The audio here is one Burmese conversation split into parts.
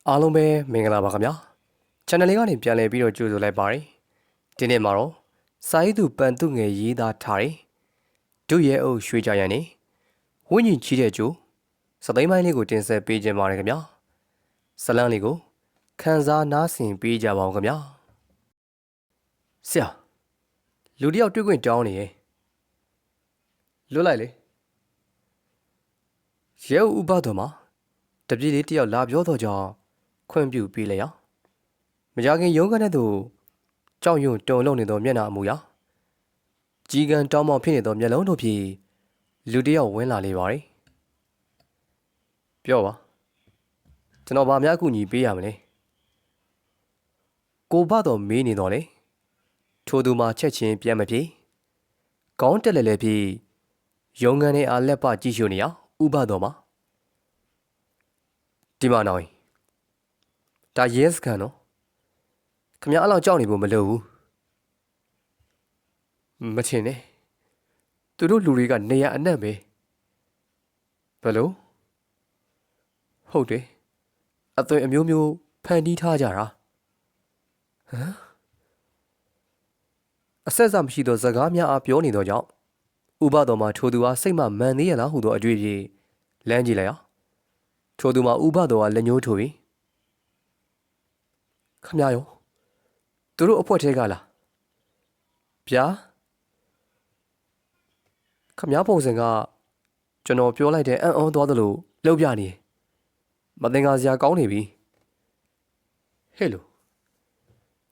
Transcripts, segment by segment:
အားလုံးပဲမင်္ဂလာပါခင်ဗျာ channel လေးကနေပြန်လည်ပြီးတော့ကြိုဆိုလိုက်ပါတယ်ဒီနေ့မှာတော့စာရေးသူပန်သူငယ်ရေးသားထားတဲ့ဒုရဲအုပ်ရွှေကြရန်နေဝိညာဉ်ကြီးတဲ့ကျိုးစသိမ်းပိုင်းလေးကိုတင်ဆက်ပေးခြင်းပါတယ်ခင်ဗျာဇလန်းလေးကိုခန်းစားနားဆင်ပေးကြပါဦးခင်ဗျာဆရာလူတယောက်တွေ့ခွင့်တောင်းနေရဲ့လွတ်လိုက်လေရဲဥပဒေမှာတပြည့်လေးတယောက်လာပြောတော့ကြောင်းခွင့်ပြုပေးလိုက်ရမကြခင်ရုံးကနေသူကြောက်ရွံ့တုန်လှုပ်နေသောမျက်နှာအမူအရာကြီးကန်းတောင်းမောင်ဖြစ်နေသောမျက်လုံးတို့ဖြင့်လူတယောက်ဝင်လာလေပါသည်ပြောပါကျွန်တော်ဗာများအကူအညီပေးရမလဲကိုဘတော်မေးနေတော့လေထိုသူမှာချက်ချင်းပြန်မပြေခေါင်းတက်လဲလဲပြီးရုံးခန်းထဲအားလက်ပကြည့်ရှုနေရဥပတော်မှာဒီမှာနော်ဒါရဲစကန်နော်ခမရအဲ့လောက်ကြောက်နေဖို့မလိုဘူးမချင်နဲ့သူတို့လူတွေကနေရအနှံ့ပဲဘယ်လိုဟုတ်တယ်အသွင်အမျိုးမျိုးဖန်တီးထားကြတာဟမ်အဆက်အစမရှိသောစကားများအားပြောနေသောကြောင့်ဥပတော်မှာထိုသူအားစိတ်မှမှန်သေးရလားဟုသောအတွေ့အကြုံလမ်းကြည့်လိုက်အောင်ထိုသူမှာဥပတော်ကလက်ညှိုးထိုးပြီးခမရရောသူတို့အဖွဲထဲကလားဗျာခမရပုံစံကကျွန်တော်ပြောလိုက်တဲ့အံ့ဩသွားသလိုလှုပ်ပြနေမတင်ကားစရာကောင်းနေပြီဟဲ့လို့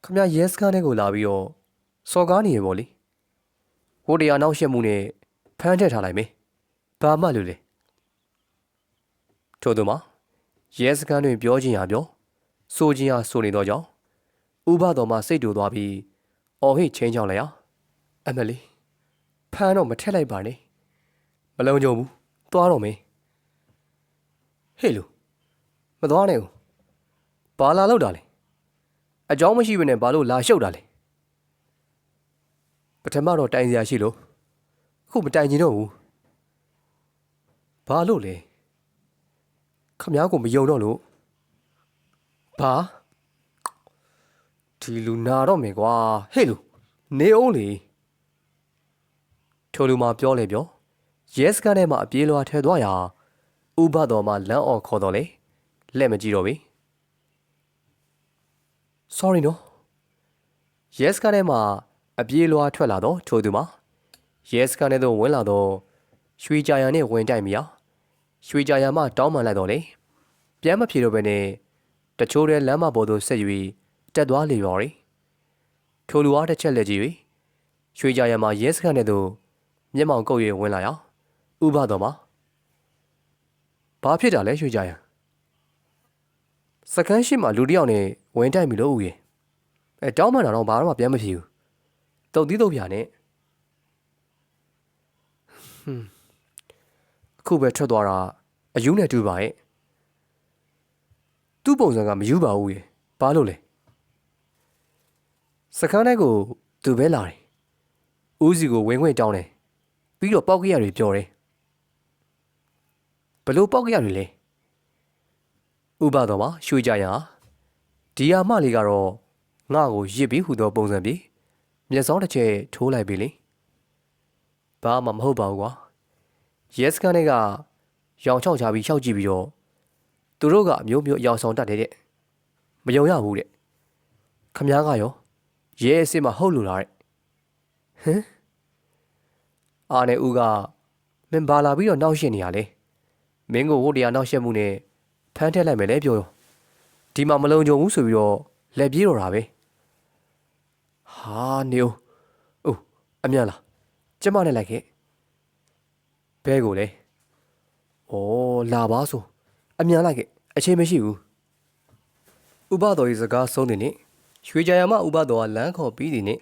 ခမရရဲစခန်းထဲကိုလာပြီးတော့စော်ကားနေရပေါ့လေဟိုတရားနောက်ရှက်မှုနဲ့ဖမ်းထည့်ထားလိုက်မယ်ဘာမှလို့လေထို့သူမှာရဲစခန်းတွင်ပြောခြင်းဟာပြောဆိုခြင်းဟာဆိုနေတော့ကြောင့်ဥပတော်မှစိတ်တူသွားပြီးအော်ဟိတ်ချင်းချောင်းလိုက်ရအမလီဖမ်းတော့မထက်လိုက်ပါနဲ့မလုံးကြုံဘူးသွားတော့မယ်ဟေ့လူမသွားနဲ့ဘူးဘာလာလောက်တာလဲအကြောင်းမရှိဘဲနဲ့ဘာလို့လာရှုပ်တာလဲပထမတော့တိုင်စရာရှိလို့အခုမတိုင်ချင်တော့ဘူးဘာလို့လဲခမ ्या ကိုမယုံတော့လို့ဘာဒီလူနာတော့မယ်ကွာဟေ့လူနေအောင်လေထိုလူမှပြောလေပြောရဲစကန်ထဲမှာအပြေးလွှာထဲသွားရာဥပတော်မှလမ်းအော်ခေါ်တော့လေလက်မကြည့်တော့ပြီ sorry နော်ရဲစကန်ထဲမှာအပြေးလွှာထွက်လာတော့ထိုသူမှရဲစကန်ထဲသို့ဝင်လာတော့ရွှေကြရန်နဲ့ဝင်တိုက်မိရာရွှေကြရန်မှတောင်းပန်လိုက်တော့လေပြန်မဖြေတော့ဘဲနဲ့တချို့တဲ့လမ်းမပေါ်သို့ဆက်၍တက်သွားလေပါရီထိုလူအားတစ်ချက်လက်ကြည့်၍ရွှေကြရံမှာရဲစခန်းထဲသို့မျက်မှောင်ကုပ်၍ဝင်လာရာဥပတော်မှာဘာဖြစ်တာလဲရွှေကြရံစခန်းရှိမှလူတယောက်နဲ့ဝင်တိုက်ပြီလို့ဦးရဲ့တောင်းပန်တာတော့ဘာမှပြန်မဖြစ်ဘူးတုတ်သီးတုတ်ပြာနဲ့အခုပဲထွက်သွားတာအယူနဲ့တူပါရဲ့သူ့ပုံစံကမယူပါဘူးရဲ့ဘာလို့လဲစခန်းထဲကိုသူပဲလာတယ်ဦးစီကိုဝင်ခွင့်တောင်းတယ်ပြီးတော့ပောက်ကရတွေပြောတယ်ဘလို့ပောက်ကရတွေလဲဥပတော်မှာရွှေကြရံဒီယာမလေးကတော့ငါ့ကိုရစ်ပြီးဟူသောပုံစံပြီးမျက်စောင်းတစ်ချက်ထိုးလိုက်ပြီလေဘာမှမဟုတ်ပါဘူးကွာရဲစခန်းထဲကရောင်ချောက်ချပြီးရှောက်ကြည့်ပြီးတော့သူတို့ကအမျိုးမျိုးအယောင်ဆောင်တတ်တဲ့မယုံရဘူးတဲ့ခမ ्या ကရောရဲအစ်စ်မဟုတ်လို့လားတဲ့ဟမ်အာနဲ့ဦးကမင်းဘာလာပြီးတော့နောက်ရှင်းနေရလဲမင်းကိုဝတ်တရားနောက်ရှက်မှုနဲ့ဖမ်းထည့်လိုက်မယ်လေပြောရောဒီမှာမလုံခြုံဘူးဆိုပြီးတော့လက်ပြေးတော့တာပဲဟာနေဦးအိုးအမြန်လားကျမနဲ့လိုက်ခဲ့ဘဲကိုလေဩလာပါဆိုအမြန်လိုက်ခဲ့အချိန်မရှိဘူးဥပတော်ကြီးစကားဆုံးနေနေရွှေကြရမဥပတော်ကလမ်းခေါ်ပြီးသည်နှင့်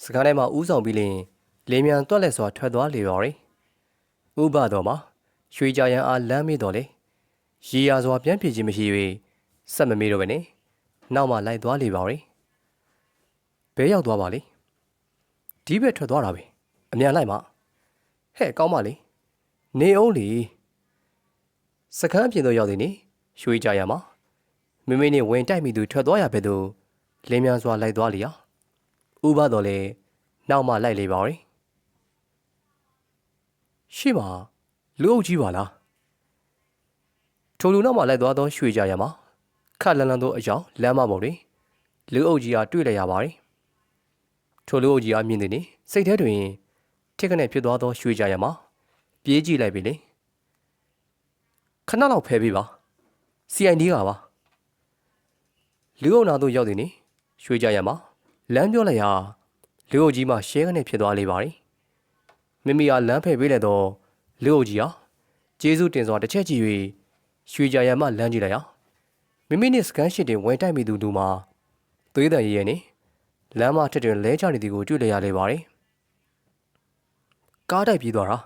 စကားထဲမှာဥဆောင်ပြီးလင်လေမြန်တွက်လက်စွာထွက်သွားလေပါရီဥပတော်မှာရွှေကြရန်အားလမ်းမေးတော်လေရေရာစွာပြန်ပြေးခြင်းမရှိ၍ဆက်မမေးတော့ပဲနဲ့နောက်မှလိုက်သွားလေပါရီဘဲရောက်သွားပါလေဒီဘက်ထွက်သွားတာပဲအမြန်လိုက်မှဟဲ့ကောင်းပါလေနေအောင်လေစခန်းပြင်သို့ရောက်သည်နှင့်ရွှေကြရမှာ မိမိနှင့်ဝင်တိုက်မိသူထွက်သွားရပဲသို့လင်းမြန်စွာလိုက်သွားလျာဥပတော်လည်းနောက်မှလိုက်လေပါရီရှေ့မှာလူအုပ်ကြီးပါလားထိုလူနောက်မှလိုက်သွားသောရွှေကြရမှာခက်လန်းလန်းသောအယောင်လမ်းမပေါ်တွင်လူအုပ်ကြီးအားတွေ့လိုက်ရပါရီထိုလူအုပ်ကြီးအားမြင်သည်နှင့်စိတ်ထဲတွင်ထစ်ခနဲ့ဖြစ်သွားသောရွှေကြရမှာပြေးကြည့်လိုက်ပြီလေခဏလောက်ဖဲပေးပါ CID ကပါလူအုပ်နာသို့ရောက်သည်နှင့်ရွှေကြရမှာလမ်းပြောလိုက်ရာလူအုပ်ကြီးမှရှဲခနဲ့ဖြစ်သွားလေပါရီမိမိအားလမ်းဖဲပေးလိုက်သောလူအုပ်ကြီးအားကျေးဇူးတင်စွာတစ်ချက်ကြည့်၍ရွှေကြရမှလမ်းကြည့်လိုက်ရာမိမိနှင့်စကန်ရှိတင်ဝင်တိုက်မိသူတို့မှာသွေးတန်ရည်ရဲ့နှင့်လမ်းမထက်တွင်လဲချနေသည်ကိုတွေ့လျက်ရလေပါရီကားတိုက်ပြေးသွားတာ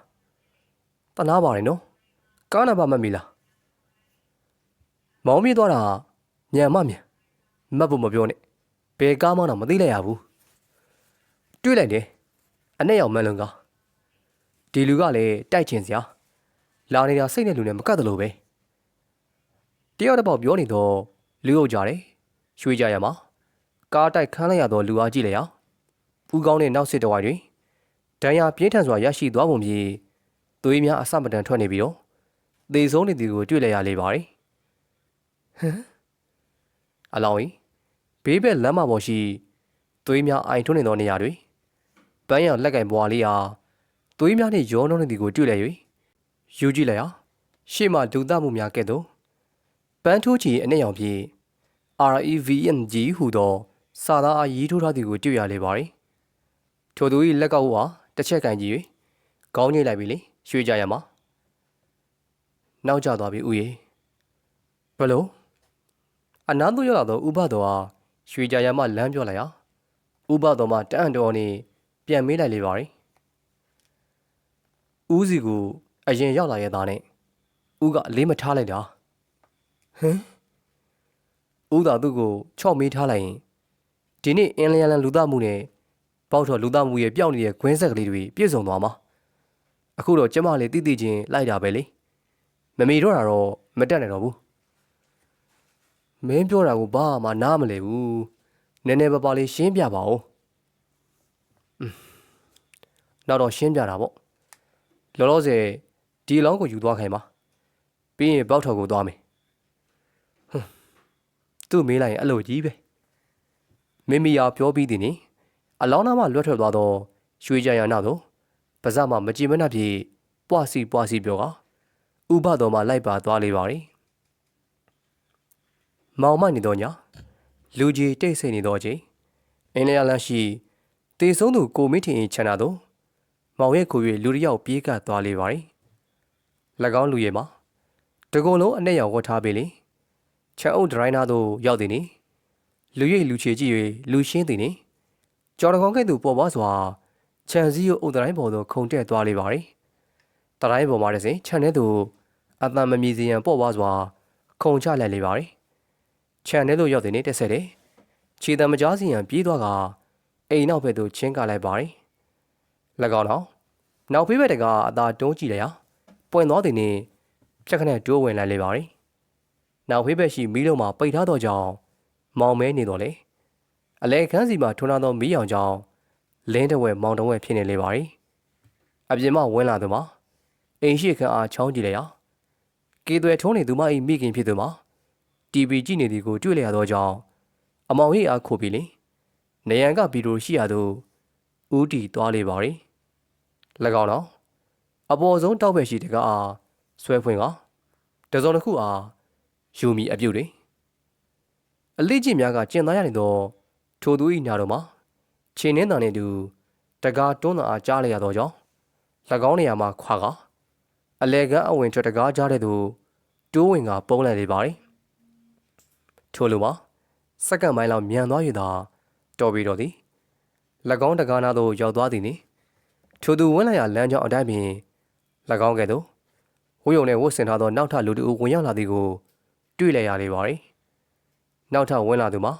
တနာပါရင်နော်ကားနံပါတ်မမီလားမောင်းပြေးသွားတာညံမမြန်မတ်ဖို့မပြောနဲ့ဘယ်ကားမှတော့မသိလိုက်ရဘူးတွေ့လိုက်တယ်အနဲ့ရောက်မှန်းလုံးကားဒီလူကလည်းတိုက်ချင်စရာလာနေတာစိတ်နဲ့လူနဲ့မကတ်တယ်လို့ပဲတယောက်တစ်ပေါက်ပြောနေတော့လူဟုတ်ကြတယ်ရွှေကြရမှာကားတိုက်ခန်းလိုက်ရတော့လူအားကြည့်လိုက်ရဦးကောင်းတဲ့နောက်စစ်တော်တွင်ဒဏ်ရာပြင်းထန်စွာရရှိသွားပုံပြီးသွေးများအဆမတန်ထွက်နေပြီးတော့သေဆုံးနေသည်ကိုတွေ့လိုက်ရလေပါရီဟမ်အလောင်းကြီးဘေးဘက်လမ်းမပေါ်ရှိသွေးများအိုင်ထွန်းနေသောနေရာတွင်ပန်းရံလက်ကင်ပွားလေးအားသွေးများနှင့်ရောနှောနေသည်ကိုတွေ့လိုက်၍ယူကြည့်လိုက်ရာရှေ့မှဒုသမှုများကဲ့သို့ပန်းထိုးချီအနှဲ့ရောင်ပြီး REVNG ဟူသောစာသားအားရေးထိုးထားသည်ကိုတွေ့ရလေပါရီထိုသူ၏လက်ကောက်ဝါတစ်ချက်ကင်ကြည့်၍ခေါင်းညှိလိုက်ပြီလေရွှေကြရမှာနောက်ကျသွားပြီဥယေဘလို့အနန္တရောက်လာသောဥပတော်အားရွှေကြရမှလမ်းပြောလိုက်ရာဥပတော်မှတအံ့တော်နှင့်ပြန်မေးလိုက်လေပါရီဦးစီကိုအရင်ရောက်လာရဲ့သားနဲ့ဦးကအလေးမထားလိုက်တာဟမ်ဦးသာသူ့ကိုချော့မေးထားလိုက်ရင်ဒီနေ့အင်းလျံလန်လူသားမှုနဲ့ပေါက်ထော်လူသားမှုရဲ့ပျောက်နေတဲ့ခွင်းဆက်ကလေးတွေပြည့်စုံသွားမှာအခုတော့ကျမလေးတိတိချင်းလိုက်တာပဲလေမမေတော့တာတော့မတက်နိုင်တော့ဘူးမင်းပြောတာကိုဘာမှနားမလဲဘူးနည်းနည်းပါးပါးလေးရှင်းပြပါဦးနောက်တော့ရှင်းပြတာပေါ့လောလောဆယ်ဒီအလောင်းကိုယူသွားခိုင်းပါပြီးရင်ပေါက်ထော်ကိုသွားမယ်သူ့မေးလိုက်ရင်အဲ့လိုကြီးပဲမိမိယာပြောပြီးသည်နိအလောင်းသားမှလွတ်ထွက်သွားသောရွှေကြရနာတို့ပါဇက်မှမကြည်မနှက်ပြေပွားစီပြောကဥပတော်မှလိုက်ပါသွားလေပါရီမောင်မနေတော့ညာလူကြီးတိတ်ဆိတ်နေတော့ချိန်အင်းလျာလန်းရှိတေဆုံးသူကိုမင်းထင်ချန်နာတို့မောင်ရဲ့ကို၍လူတစ်ယောက်ပြေးကပ်သွားလေပါရီ၎င်းလူရဲ့မှာတကုံလုံးအနဲ့ရောင်ဝတ်ထားပေလေချန်အုပ်ဒရိုင်းနာတို့ရောက်သည်နိလူရိပ်လူချေကြည့်၍လူရှင်းသည်နိကြော်တကောင်ကဲ့သို့ပေါ်ပါစွာခြံစည်းကိုအုပ်ဒရိုင်းပေါ်သို့ခုန်တက်သွားလေပါရီဒရိုင်းပေါ်မှာတစဉ်ခြံထဲသို့အတန်မမြည်စရန်ပေါ်ပါစွာခုန်ချလိုက်လေပါရီခြံထဲသို့ရောက်သည်နိတက်ဆက်တယ်ခြေတံမကြားစီရန်ပြေးသွားကအိမ်နောက်ဘက်သို့ချင်းကလိုက်ပါရီ၎င်းနောက်ဖေးဘက်တကအသာတုံးကြည့်လိုက်ရာပွင့်သွားသည်နှင့်ဖြက်ခနဲ့တိုးဝင်လိုက်လေပါရီနောက်ဖေးဘက်ရှိမီးလုံးမှာပိတ်ထားသောကြောင့်မောင်မဲနေတော့လေအလဲခန်းစီမှာထွန်းထားသောမီးရောင်ကြောင့်လင်းတဝဲမောင်တဝဲဖြစ်နေလေပါရီအပြင်မှဝင်လာသူမှာအိမ်ရှိခန်းအားချောင်းကြည့်လိုက်ရာကေသွဲထုံးနေသူမ၏မိခင်ဖြစ်သူမှာ TV ကြည့်နေသည်ကိုတွေ့လျက်သောကြောင့်အမောင်ရိပ်အားခိုပြီးလေနေရန်ကဗီဒီယိုရှိရသူဦးတီသွားလေပါရီ၎င်းတော့အပေါ်ဆုံးတောက်ဘက်ရှိတကားအားဆွဲဖွင့်ကတစုံတစ်ခုအားယူမီအပြုတ်တွေအလေးကျင့်များကကျင်သားရနေသောထိုသူ၏နာတော်မှာခြေနှင်းတန်နေသူတကားတွန်းတအားကြားလိုက်ရသောကြောင့်၎င်းနေရာမှာခွာကအလဲကန်းအဝင်ထွက်တကားကြားတဲ့သူတိုးဝင်ကပုံးလိုက်လေပါရီထိုလိုမှာစက္ကန့်ပိုင်းလောက်မြန်သွားရတာတော်ပြီတော့သည်၎င်းတကားနာသို့ရောက်သွားသည်နိထိုသူဝင်လာရလမ်းကြောင်းအတိုင်းပင်၎င်းကဲ့သို့ဝိုးယုံနဲ့ဝတ်ဆင်ထားသောနောက်ထပ်လူတို့ဝင်ရောက်လာသည်ကိုတွေ့လိုက်ရလေပါရီနောက်ထပ်ဝင်လာသူမှာ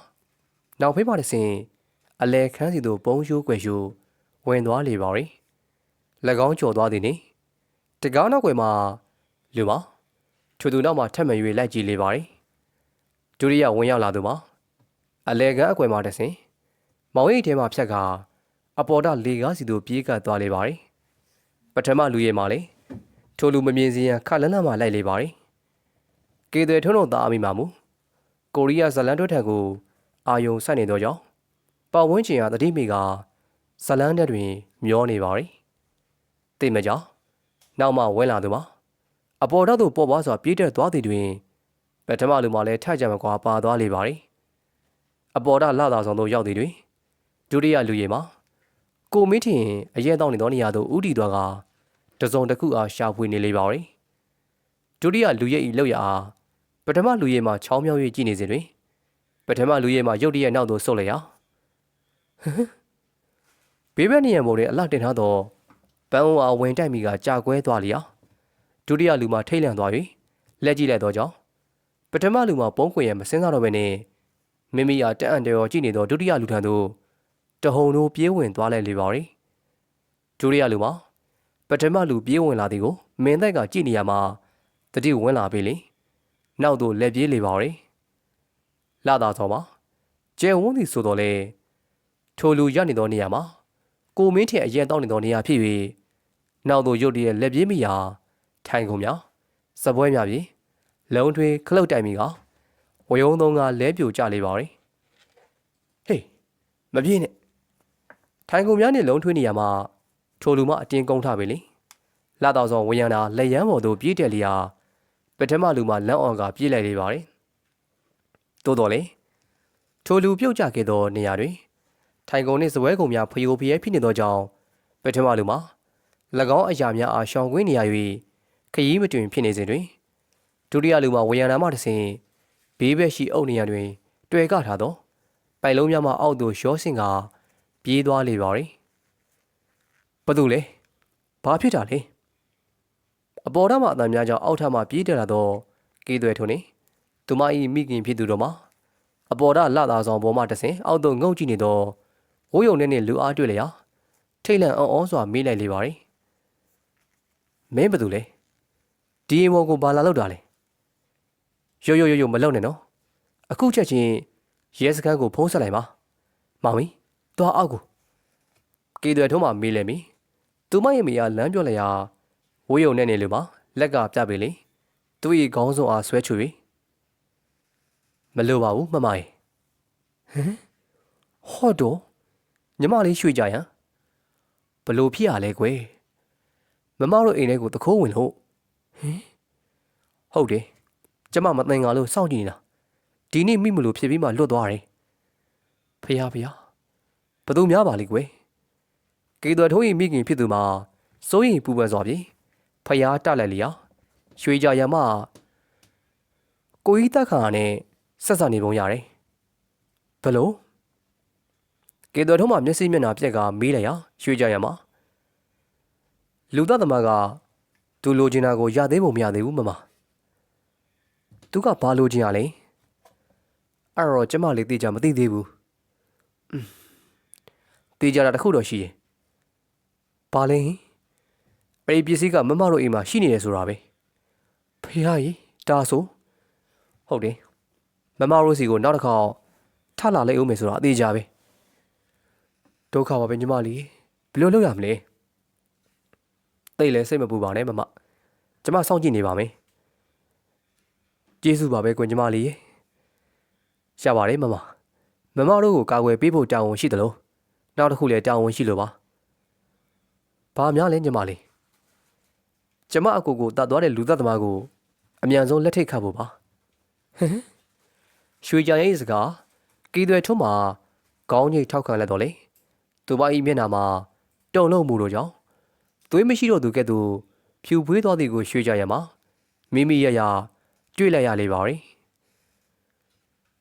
နောက်ဖေးမှတစ်ဆင့်အလဲခန်းစီသို့ပုံးရှိုးကွယ်ရှိုးဝင်သွားလေပါရီ၎င်းကျော်သွားသည်နိတကားနောက်ွယ်မှာလူမှာထိုသူနောက်မှာထက်မှန်၍လိုက်ကြည့်လေပါရီ ဒုတိယဝင်ရောက်လာသူမှာအလဲကန်းအကွယ်မှာတဆင်မောင်ရိပ်ထဲမှာဖြတ်ကာအပေါ်တာလေကားစီတို့ပြေးကပ်သွားလေပါတယ်ပထမလူရဲမှာလေထိုလူမမြင်စီရန်ခလန်းလန်းမှလိုက်လေပါတယ်ကေသွဲထုံးတော်သားအမိမှာမူကိုရီးယားဇလန်တွဲထံကိုအာယုံစိုက်နေသောကြောင့်ပတ်ဝန်းကျင်ဟာတတိမိကဇလန်ထဲတွင်မျောနေပါတယ်သိမကြောင်နောက်မှဝင်လာသူမှာအပေါ်တော်သို့ပေါ်ပွားစွာပြေးတက်သွားသည်တွင်ပထမလူမှလည်းထကြံမကွာပါသွားလေပါတယ်အပေါ်တော်လှသာဆောင်သို့ရောက်သည်တွင်ဒုတိယလူရဲမှာကိုမင်းထင်အရဲတောင်းနေသောနေရာသို့ဥတီသွားကတစုံတစ်ခုအားရှာဖွေနေလေပါရီဒုတိယလူရဲ၏လောက်ရအားပထမလူရဲမှာချောင်းမြောင်း၍ကြည့်နေစဉ်တွင်ပထမလူရဲမှာရုတ်တရက်နောက်သို့ဆုတ်လျက်ဘေးဘက်နေရမို့တွင်အလှတင်ထားသောပန်းဝါဝင်တိုက်မိကကြာကွဲသွားလျာဒုတိယလူမှာထိတ်လန့်သွား၍လက်ကြည့်လိုက်သောကြောင့်ပထမလူမှာပုံးခွေရမစင်းစားတော့ဘဲနဲ့မိမိအားတက်အံ့တရောကြည့်နေသောဒုတိယလူထံသို့တဟုန်တို့ပြေးဝင်သွားလိုက်လေပါရီဒုတိယလူမှာပထမလူပြေးဝင်လာသည်ကိုမင်းသက်ကကြည့်နေရမှာတတိဝင်လာပြီလေနောက်သို့လက်ပြေးလေပါရီလာသာသောမှာကျဲဝန်းသည်ဆိုတော့လေထိုလူရနေသောနေရာမှာကိုမင်းထင်အရင်တောင်းနေသောနေရာဖြစ်၍နောက်သို့ရုတ်တရက်လက်ပြေးမိရာထိုင်ကုန်များစပွဲများပြီးလုံးထွေးခလုတ်တိုင်မိကဝယုံသုံးကလဲပြိုကျလေပါရီဟေးမပြေးနဲ့ထိုင်ကုန်များနဲ့လုံးထွေးနေရမှာထိုလူမှအတင်းကုန်းထားပြီလေလာတော့ဆောင်ဝရံတာလက်ရန်ပေါ်သို့ပြေးတယ်လျာပထမလူမှလမ်းအောင်ကပြေးလိုက်လေပါရီတိုးတော်လေထိုလူပြုတ်ကျခဲ့သောနေရာတွင်ထိုင်ကုန်နှင့်စပွဲကုန်များဖျို့ဖျဲဖြစ်နေသောကြောင့်ပထမလူမှာ၎င်းအရာများအားရှောင်ကွင်းနေရ၍ခရီးမတွင်ဖြစ်နေစဉ်တွင်ဒုတိယလူမှာဝရံနာမှတစ်ဆင့်ဘေးဘက်ရှိအုပ်နေရတွင်တွေ့ကထားသောပိုက်လုံးများမှအောက်သို့ရောဆင်ကပြေးသွားလေပါရီဘသူလဲဘာဖြစ်တာလဲအပေါ်ထမှအတန်များကြောင့်အောက်ထမှပြေးတက်လာသောကေးသွဲထုံနေသူမ၏မိခင်ဖြစ်သူတို့မှာအပေါ်ထလှသာဆောင်ပေါ်မှတစ်ဆင့်အောက်သို့ငုံကြည့်နေသောဝိုးယုံနဲ့လူအားတွေ့လျာထိတ်လန့်အောစွာမေးလိုက်လေပါရီမင်းဘသူလဲဒီအိမ်ပေါ်ကိုဘာလာလောက်တာလဲရိုးမလုံနဲ့နော်အခုချက်ချင်းရဲစခန်းကိုဖုံးဆက်လိုက်ပါမောင်မီသွားအောက်ကိုကေသွဲထုံးမှမေးလဲမီသူမရဲ့မိအားလမ်းပြောလိုက်ရာဝိုးယုံနဲ့လူမှာလက်ကပြပေလေသူ၏ခေါင်းစုံအားဆွဲချွေမလိုပါဘူးမမရေဟမ်ဟော့တော့ညီမလေးရွှေကြရန်ဘလို့ဖြစ်ရလဲကွယ်မမတို့အိမ်ထဲကိုတခိုးဝင်လို့ဟင်ဟုတ်တယ်ကျမမသိငါလို့စောင့်ကြည့်နေတာဒီနေ့မိမလို့ဖြစ်ပြီးမှလွတ်သွားတယ်ဖះဘသူများပါလိကွယ်ကေသွဲထိုးရင်မိခင်ဖြစ်သူမှာစိုးရင်ပူပန်စွာဖြင့်ဖះတလိုက်လျာရွှေကြရန်မှကိုကြီးတက်ခါနဲ့ဆက်ဆံနေပုံရတယ်ဘလို့ကေသွဲထုံးမှမျက်စိမျက်နှာပြက်ကမေးလိုက်ရာရွှေကြရန်မှာလူသားသမားကသူလိုချင်တာကိုရသေးပုံမရသေးဘူးမမသူကဘာလိုချင်ရလဲအဲ့တော့ကျမလေးသိကြမသိသေးဘူးသိကြတာတခုတော့ရှိရင်ဘာလဲပရိပစ္စည်းကမမတို့အိမ်မှာရှိနေတယ်ဆိုတာပဲဖေဟာကြီးဒါဆိုဟုတ်တယ်မမတို့စီကိုနောက်တစ်ခါထလာလိုက်အောင်မယ်ဆိုတာအသေးကြပဲဒုက္ခပါပဲညီမလေးဘယ်လိုလုပ်ရမလဲတိတ်လဲစိတ်မပူပါနဲ့မမကျမစောင့်ကြည့်နေပါမယ်ကျေးဇူးပါပဲကွညီမလေးရပါတယ်မမတို့ကိုကာကွယ်ပေးဖို့တာဝန်ရှိတယ်လို့နောက်တစ်ခုလည်းတာဝန်ရှိလို့ပါဘာများလဲညီမလေးကျမအကူကိုတတ်သွားတဲ့လူသက်သမားကိုအမြန်ဆုံးလက်ထိတ်ခတ်ဖို့ပါဟင်ရွှေကြရဲ့စကားကီးသွဲထုံးမှာခေါင်းညိတ်ထောက်ခံလက်တော့လေသူမ၏မျက်နှာမှာတုံလုံးမှုတို့ကြောင့်သွေးမရှိတော့သူကဲ့သို့ဖြူဖွေးသွားသည်ကိုရွှေကြရမှာမိမိရရတွေ့လိုက်ရလေပါရီ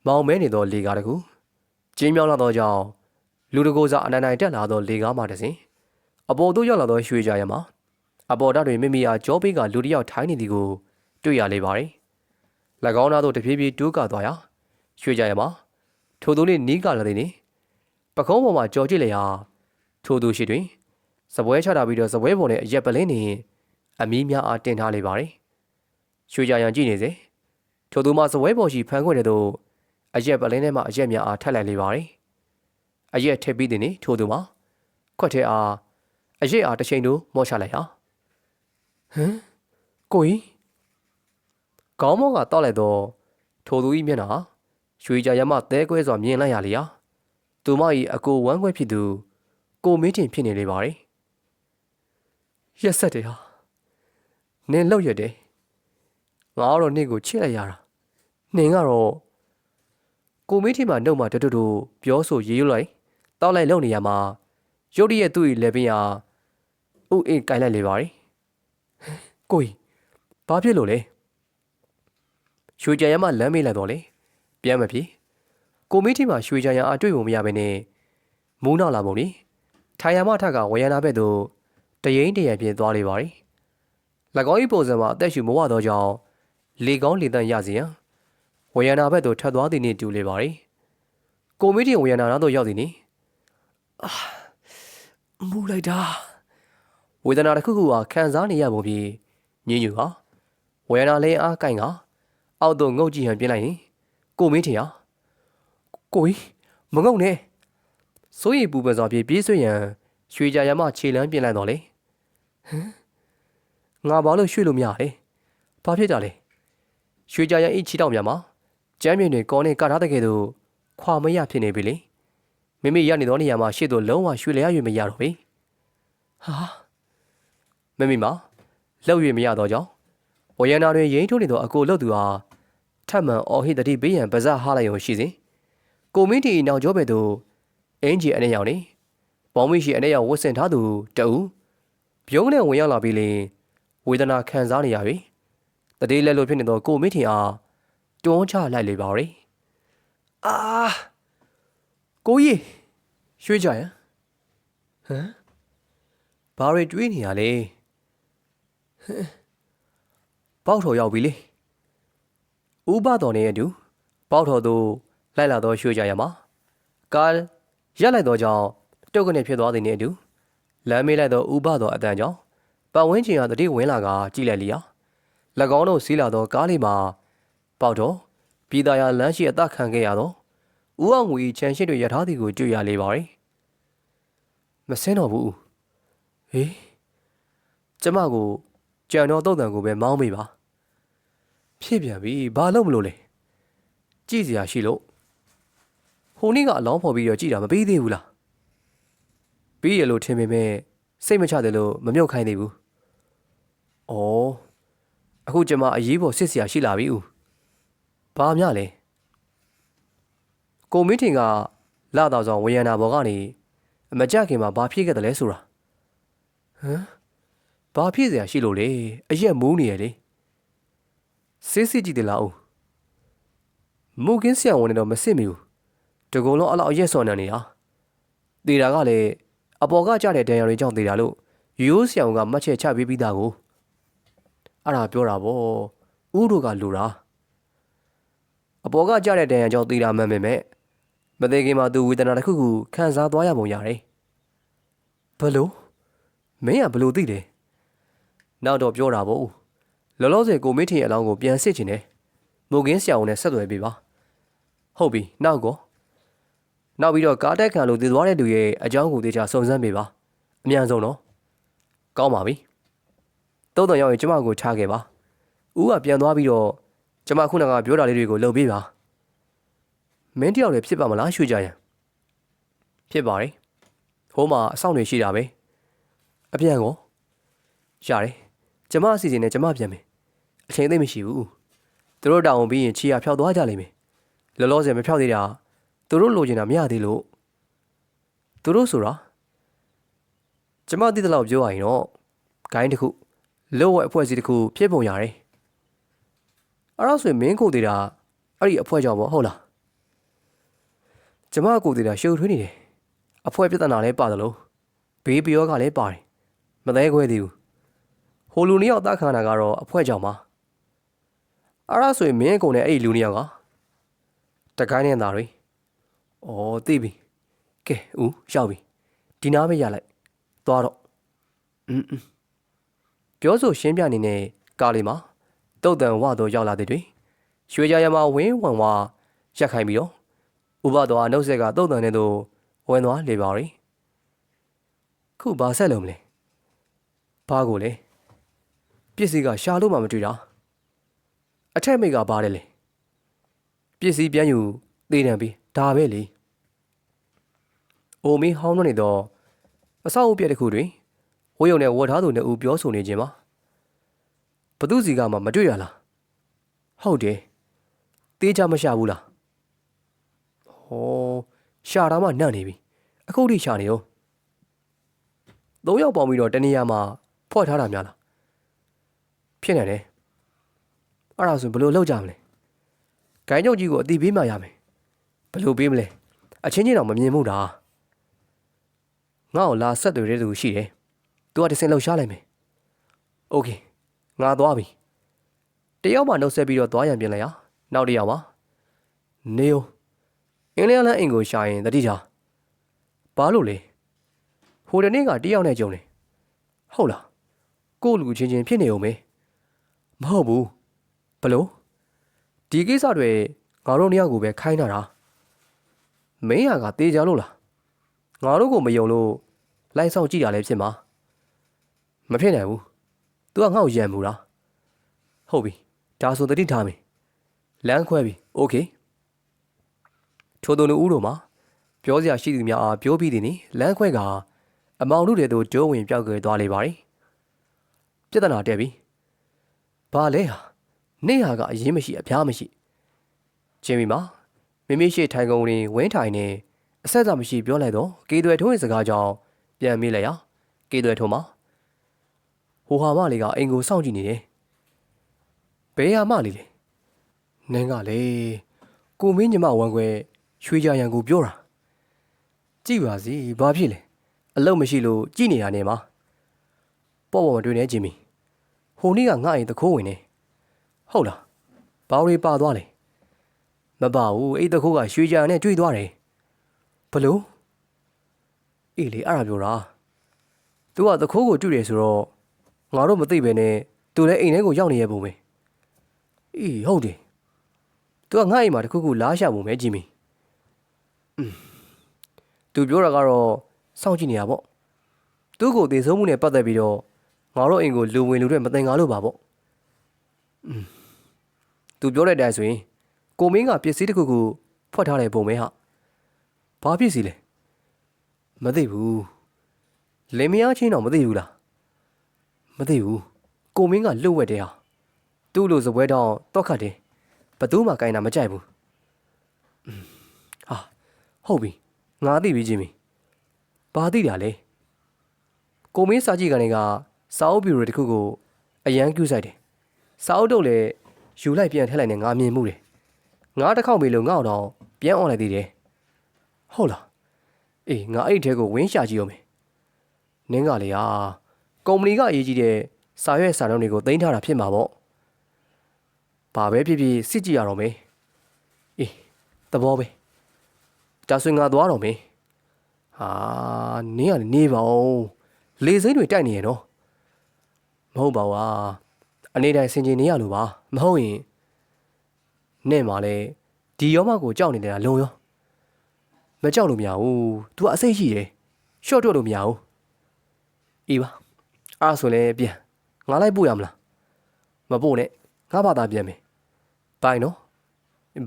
မောင်မဲနေသောလေကားတကူကျင်းမြောင်းလာသောကြောင့်လူတကိုယ်စားအနိုင်တက်လာသောလေကားမှတစ်စဉ်အပေါ်သို့ရောက်လာသောရွှေကြရမှာအပေါ်ဓာတ်တွင်မိမိအားကြောပေးကလူတစ်ယောက်ထိုင်းနေသည်ကိုတွေ့ရလေပါရီ၎င်းသားတို့တဖြည်းဖြည်းတိုးကသွားရာရွှေကြရမှာထိုသူနှင့်နီးကလာသည်နှင့်ပကုံးပေါ်မှာကြော်ကြည့်လျာထိုသူရှိတွင်စပွဲချတာပြီးတော့စပွဲပေါ်နဲ့အရက်ပလင်းနှင့်အမီးများအားတင်ထားလေပါရီရွှေကြရန်ကြည့်နေစေထိုသူမှစပွဲပေါ်ရှိဖန်ခွင့်တဲ့သို့ အရက်ပလင်းထဲမှာအရက်များအားထက်လိုက်လေပါတယ်အရက်ထည့်ပြီးတဲ့နေ့ထို့သူမှာခွက်ထဲအားအရက်အားတစ်ချိန်တို့မော့ချလိုက်ဟာဟမ်ကိုကြီးခေါင်းမောကတောက်လိုက်တော့ထိုသူ၏မျက်နှာရွှေကြရမသဲကွဲစွာမြင်လိုက်ရလေဟာသူမ၏အကိုဝမ်းခွဲဖြစ်သူကိုမင်းတင်ဖြစ်နေလေပါတယ်ရက်ဆက်တယ်ဟာနင်လောက်ရက်တယ်ငါတော့နင့်ကိုချစ်လိုက်ရတာနင်ကတော့ကိုမင်းထင်မှနှုတ်မှတူတူပြောဆိုရေးရွလိုက်တောက်လိုက်လုံနေရမှာရုတ်တရက်သူ့၏လက်ပင်ဟာဥအိမ်ကိုင်လိုက်လေပါတယ်ကိုကြီးဘာဖြစ်လို့လဲရွှေကြရမလမ်းမေးလိုက်တော့လေပြန်မဖြစ်ကိုမင်းထင်မှရွှေကြရအတွေ့ပုံမရဘဲနဲ့မူးနောက်လာပုံလေထိုင်ရမထကဝရဏဘက်သို့တရင်တရံပြင်းသွားလေပါတယ်၎င်း၏ပုံစံမှာအသက်ရှူမဝသောကြောင့်လေကောင်းလေတန့်ရစီရန်ဝရဏဘက်သို့ထပ်သွားသည်နှင့်တူလေပါတယ်ကိုမင်းထင်ဝရဏနားသို့ရောက်သည်နှင့်မူလိုက်တာဝေဒနာတစ်ခုခုဟာခံစားနေရပုံပြီးညင်ညူဟာဝရဏလေးအားကိုင်ကအောက်သို့ငုတ်ကြည့်ဟန်ပြင်းလိုက်ရင်ကိုမင်းထင်ဟာကိုကြီးမငုံနဲ့စိုးရိမ်ပူပန်စွာပြေးဆွေးရန်ရွှေကြရမခြေလမ်းပြင်လိုက်တော့လေဟမ်ငါဘာလို့ရွှေ့လို့မရလဲဘာဖြစ်တာလဲရွှေကြရန်ဤချီတောက်များမှာကျမ်းမြေတွေကောနဲ့ကထားတဲ့ကဲ့သို့ခွာမရဖြစ်နေပြီလေမိမိရနေသောနေရာမှာရှေ့သို့လုံးဝရွှေ့လျား၍မရတော့ပြီဟာမိမိမှာလှုပ်၍မရတော့ကြောင်းဝရဏတွင်ရိမ့်ထိုးနေသောအကိုလှုပ်သူဟာထပ်မံအော်ဟစ်တတိဘေးရန်ပါဇက်ဟားလိုက်ရုံရှိစဉ်ကိုမင်းတီနောက်ကျောဘက်သို့အင်ဂျီအနေရောက်နေပေါင်းမရှိအနေရောက်ဝတ်ဆင်ထားသူတအူပြုံးနဲ့ဝင်ရောက်လာပြီးလင်ဝေဒနာခံစားနေရပြီတတိလက်လိုဖြစ်နေသောကိုမင်းတီအားတွန်းချလိုက်လေပါရီအာကိုကြီးရွှေ့ကြရန်ဟမ်ဘာတွေတွေးနေရလဲပေါက်ထော်ရောက်ပြီလေဥပတော်နဲ့အတူပေါက်ထော်သို့လိုက်လာသောရွှေ့ကြရမှာကားရက်လိုက်သောကြောင့်တုတ်ကနေဖြစ်သွားသည်နှင့်အတူလမ်းမေးလိုက်သောဥပတော်အတန်ကြောင့်ပတ်ဝန်းကျင်ဟာတတိဝင်လာကကြည့်လိုက်လျာ၎င်းတို့စီးလာသောကားလေးမှာပေါက်တော်ပြည်သားရလမ်းရှိအသက်ခံခဲ့ရသောဦးအောင်ငွေချန်ရှိတွေရထားသည်ကိုတွေ့ရလေပါရီမစင်းတော့ဘူးဟေးကျမကိုကြံတော်တုတ်တန်ကိုပဲမောင်းမိပါဖြစ်ပြန်ပြီဘာလို့မလို့လဲကြည့်စရာရှိလို့ဟိုနေ့ကအလောင်းဖော်ပြီးတော့ကြည့်တာမပြီးသေးဘူးလားပြီးရလို့ထင်ပေမဲ့စိတ်မချတယ်လို့မမြုပ်ခိုင်းသေးဘူးဩအခုကျမအရေးပေါ်စစ်စရာရှိလာပြီဦးဘာမှလဲကိုမင်းထင်ကလာတော့ဆောင်ဝေယနာဘော်ကနေမကြခင်မှာဘာဖြစ်ခဲ့တယ်လဲဆိုတာဟမ်ဘာဖြစ်စရာရှိလို့လဲအရက်မူးနေရလေစစ်စစ်ကြည့်တယ်လားဦးမူကင်းဆရာဝန်နဲ့တော့မစစ်မိဘူးတကုံလုံးအလောက်အရက်စော်နေနေတာတေတာကလည်းအပေါ်ကကြတဲ့ဒဏ်ရာတွေကြောင့်တေတာလို့ရိုးဆရာဝန်ကမှတ်ချက်ချပေးပြီးသားကိုအဲ့ဒါပြောတာဗောဦးတို့ကလူတာအပေါ်ကကြတဲ့ဒဏ်ရာကြောင့်တေတာမှန်ပေမဲ့မသေးခင်မှာသူဝေဒနာတစ်ခုခုခံစားသွားရပုံရတယ်ဘလို့မင်းကဘလို့သိတယ်နောက်တော့ပြောတာဗောလောလောဆယ်ကိုမင်းထင်ရဲ့အလောင်းကိုပြန်စစ်ချင်တယ်မူကင်းဆရာဝန်နဲ့ဆက်သွယ်ပေးပါဟုတ်ပြီနောက်ပြီးတော့ကားတက်ခံလို့တည်သွားတဲ့သူရဲ့အကြောင်းကိုသေချာစုံစမ်းပေးပါအမြန်ဆုံးတော့ကောင်းပါပြီတုံးတော်ရောက်ရင်ကျမကိုချခဲ့ပါဦးကပြန်သွားပြီးတော့ကျမခုနကပြောတာလေးတွေကိုလုပ်ပေးပါမင်းတယောက်လည်းဖြစ်ပါမလားရွှေကြရန်ဖြစ်ပါရဲ့ဟိုးမှာအဆောင်တွေရှိတာပဲအပြန်ကိုရတယ်ကျမအစီအစဉ်နဲ့ကျမပြန်မယ်အချိန်သိမ့်မရှိဘူးသူတို့တောင်းပြီးရင်ချီရဖျောက်သွားကြလိမ့်မယ်လောလောဆယ်မဖျောက်သေးတာသူတို့လိုချင်တာမရသေးလို့သူတို့ဆိုတာကျမသိတဲ့လောက်ပြောရရင်တော့ဂိုင်းတစ်ခုလောဝဲအဖွဲ့အစည်းတစ်ခုဖြစ်ပုံရတယ်အဲ့တော့ဆိုရင်မင်းကိုသေးတာအဲ့ဒီအဖွဲ့ကြောင့်ပေါ့ဟုတ်လားကျမကိုသေးတာရှုပ်ထွေးနေတယ်အဖွဲ့ပြဿနာလည်းပါတယ်လို့ဘေးပြောကလည်းပါတယ်မသေးခွဲသေးဘူးဟိုလူနှစ်ယောက်သားခန္ဓာကတော့အဖွဲ့ကြောင့်ပါအဲ့ဒါဆိုရင်မင်းကုန်နဲ့အဲ့ဒီလူနှစ်ယောက်ကတကိုင်းနဲ့သားတွေဩသိပြီကဲဦးရောက်ပြီဒီနားပဲရလိုက်သွားတော့ပြောဆိုရှင်းပြနေနဲ့ကားလေးမှာတုတ်တန်ဝတော့ရောက်လာတဲ့တွေရွှေကြရမှာဝင်းဝမ်ဝါ ရက်ခိုင်းပြီးတော့ဥပတော်အနှုတ်ဆက်ကတုတ်တန်နဲ့တော့ဝင်သွားလေပါရီခုဘာဆက်လုံးမလဲဘာကိုလဲပစ္စည်းကရှာလို့မှမတွေ့တာအထက်မိတ်ကပါတယ်လေပစ္စည်းပြန်ယူသေးတယ်ပြီးဒါပဲလေအိုမီဟောင်းနေတော့အဆောက်အဦပြက်တစ်ခုတွင်ဝရုံနဲ့ဝတ်ထားသူနှစ်ဦးပြောဆိုနေခြင်းပါဘသူစီကမှမတွေ့ရလားဟုတ်တယ်တေးချမရှာဘူးလားဟောရှာတာမှနှံ့နေပြီအခုထိရှာနေရော၃ယောက်ပေါင်းပြီးတော့တနေရာမှာဖွက်ထားတာများလားဖြစ်နေတယ်အဲ့ဒါဆိုဘယ်လိုလုပ်ကြမလဲဂိုင်းချုပ်ကြီးကိုအတိပေးမှရမယ်ဘယ်လိုပေးမလဲအချင်းချင်းတော့မမြင်ဘူးတာငါ့ကိုလာဆက်သွယ်တဲ့သူရှိတယ်သူကတစ်စင်လှုပ်ရှားလိုက်မယ်โอเคငါသွားပြီတယောက်မှနှုတ်ဆက်ပြီးတော့သွားရန်ပြင်လိုက်ရနောက်တစ်ယောက်ပါနေဦးအင်းလျားလန်းအိမ်ကိုရှာရင်တတိချာဘာလို့လဲဟိုတနေ့ကတယောက်နဲ့ကြုံတယ်ဟုတ်လားကို့လူချင်းချင်းဖြစ်နေအောင်မေမဟုတ်ဘူးဘလို့ဒီကိစ္စတွေငါတို့နှစ်ယောက်ကိုပဲခိုင်းတာမင်းဟာကတေးကြလို့လားငါတို့ကိုမယုံလို့လိုက်ဆောင်ကြည့်ရလဲဖြစ်မှာမဖြစ်နိုင်ဘူး तू ကငါ့ကိုရံမှုလားဟုတ်ပြီဒါဆိုတတိထားမယ်လမ်းခွဲပြီโอเคထို့သူတို့ဦးတို့မှာပြောစရာရှိသူများအားပြောပြီးသည်နိလမ်းခွဲကအမောင်တို့တွေတို့ကျိုးဝင်ပြောက်ကြွယ်သွားလေပါရီပြဿနာတက်ပြီဘာလဲဟာနေဟာကအရင်မရှိအဖျားမရှိချင်းမီမှာမိမိရှိထိုင်ကုန်တွင်ဝင်းထိုင်နေအဆက်အစမရှိပြောလိုက်တော့ကေသွဲထုံးရဲ့စကားကြောင့်ပြန်မေးလိုက်ရကေသွဲထုံးမှာဟိုဟာမလေးကအိမ်ကိုစောင့်ကြည့်နေတယ်ဘယ်ဟာမလေးလဲနင်းကလေကိုမင်းညီမဝမ်းခွဲရွှေကြရန်ကိုပြောတာကြည့်ပါစီဘာဖြစ်လဲအလုံးမရှိလို့ကြည့်နေတာနေမှာပေါ့ပေါ့မတွေ့နေကြည့်မီဟိုနေ့ကငါ့အိမ်တခိုးဝင်နေဟုတ်လားဘာတွေပါသွားလဲမပါဘူးအဲ့တခိုးကရွှေကြရန်နဲ့တွေ့သွားတယ်ဘလို့အေးလေအဲ့ဒါပြောတာသူကတခိုးကိုတွေ့တယ်ဆိုတော့ငါတို့မသိပဲနဲ့သူလည်းအိမ်ထဲကိုရောက်နေရပုံပဲအေးဟုတ်တယ်သူကငါ့အိမ်မှာတခုခုလားရှာပုံပဲကြည့်မီသူပြောတာကတော့စောင့်ကြည့်နေရပေါ့သူ့ကိုသေဆုံးမှုနဲ့ပတ်သက်ပြီးတော့ငါတို့အိမ်ကိုလူဝင်လူတွေမတင်ကားလို့ပါပေါ့သူပြောတဲ့အတိုင်းဆိုရင်ကိုမင်းကပစ္စည်းတစ်ခုခုဖွက်ထားတဲ့ပုံပဲဟာဘာပစ္စည်းလဲမသိဘူးလင်မယားချင်းတော့မသိဘူးလားမသိဘူးကိုမင်းကလှုပ်ဝက်တယ်ဟာသူ့လိုစပွဲတောင်တော့ခတ်တယ်ဘသူမှကိုင်တာမကြိုက်ဘူးဟာဟုတ်ပြီငါသိပြီချင်းမီဘာသိတာလဲကိုမင်းစာကြည့်ကနေကစာအုပ်ဘီရိုတခုကိုအရန်ကျူးဆိုင်တယ်စာအုပ်တော့လေယူလိုက်ပြန်ထည့်လိုက်နေငါမြင်မှုတယ်ငါတစ်ခေါက်ပြီလို့ငါ့တော့ပြန်អော်လိုက်သေးတယ်ဟုတ်လားအေးငါအဲ့ဒီထဲကိုဝင်းရှာကြည့်အောင်မယ်နင်းကလေဟာကုမ္ပဏီကအရေးကြီးတဲ့စာရွက်စာတမ်းတွေကိုတင်ထားတာဖြစ်မှာပေါ့ဘာပဲဖြစ်ဖြစ်စစ်ကြည့်ရတော့မယ်အေးသဘောပဲဒါဆိုငါသွားတော့မယ်ဟာနင်းကနေပါဦးလေစိမ့်တွေတိုက်နေရနော်မဟုတ်ပါဘူးအနေတိုင်းဆင်ခြင်နေရလို့ပါမဟုတ်ရင်နဲ့မှလည်းဒီရောမကိုကြောက်နေတယ်လားလုံရောမကြောက်လို့မရဘူး तू ကအစိတ်ရှိတယ်ရှော့တော့လို့မရဘူးအေးပါအဲ့ဆိုလည်းပြန်ငါလိုက်ပို့ရမလားမပို့နဲ့ငါဘာသာပြန်မယ်ဘိုင်နော်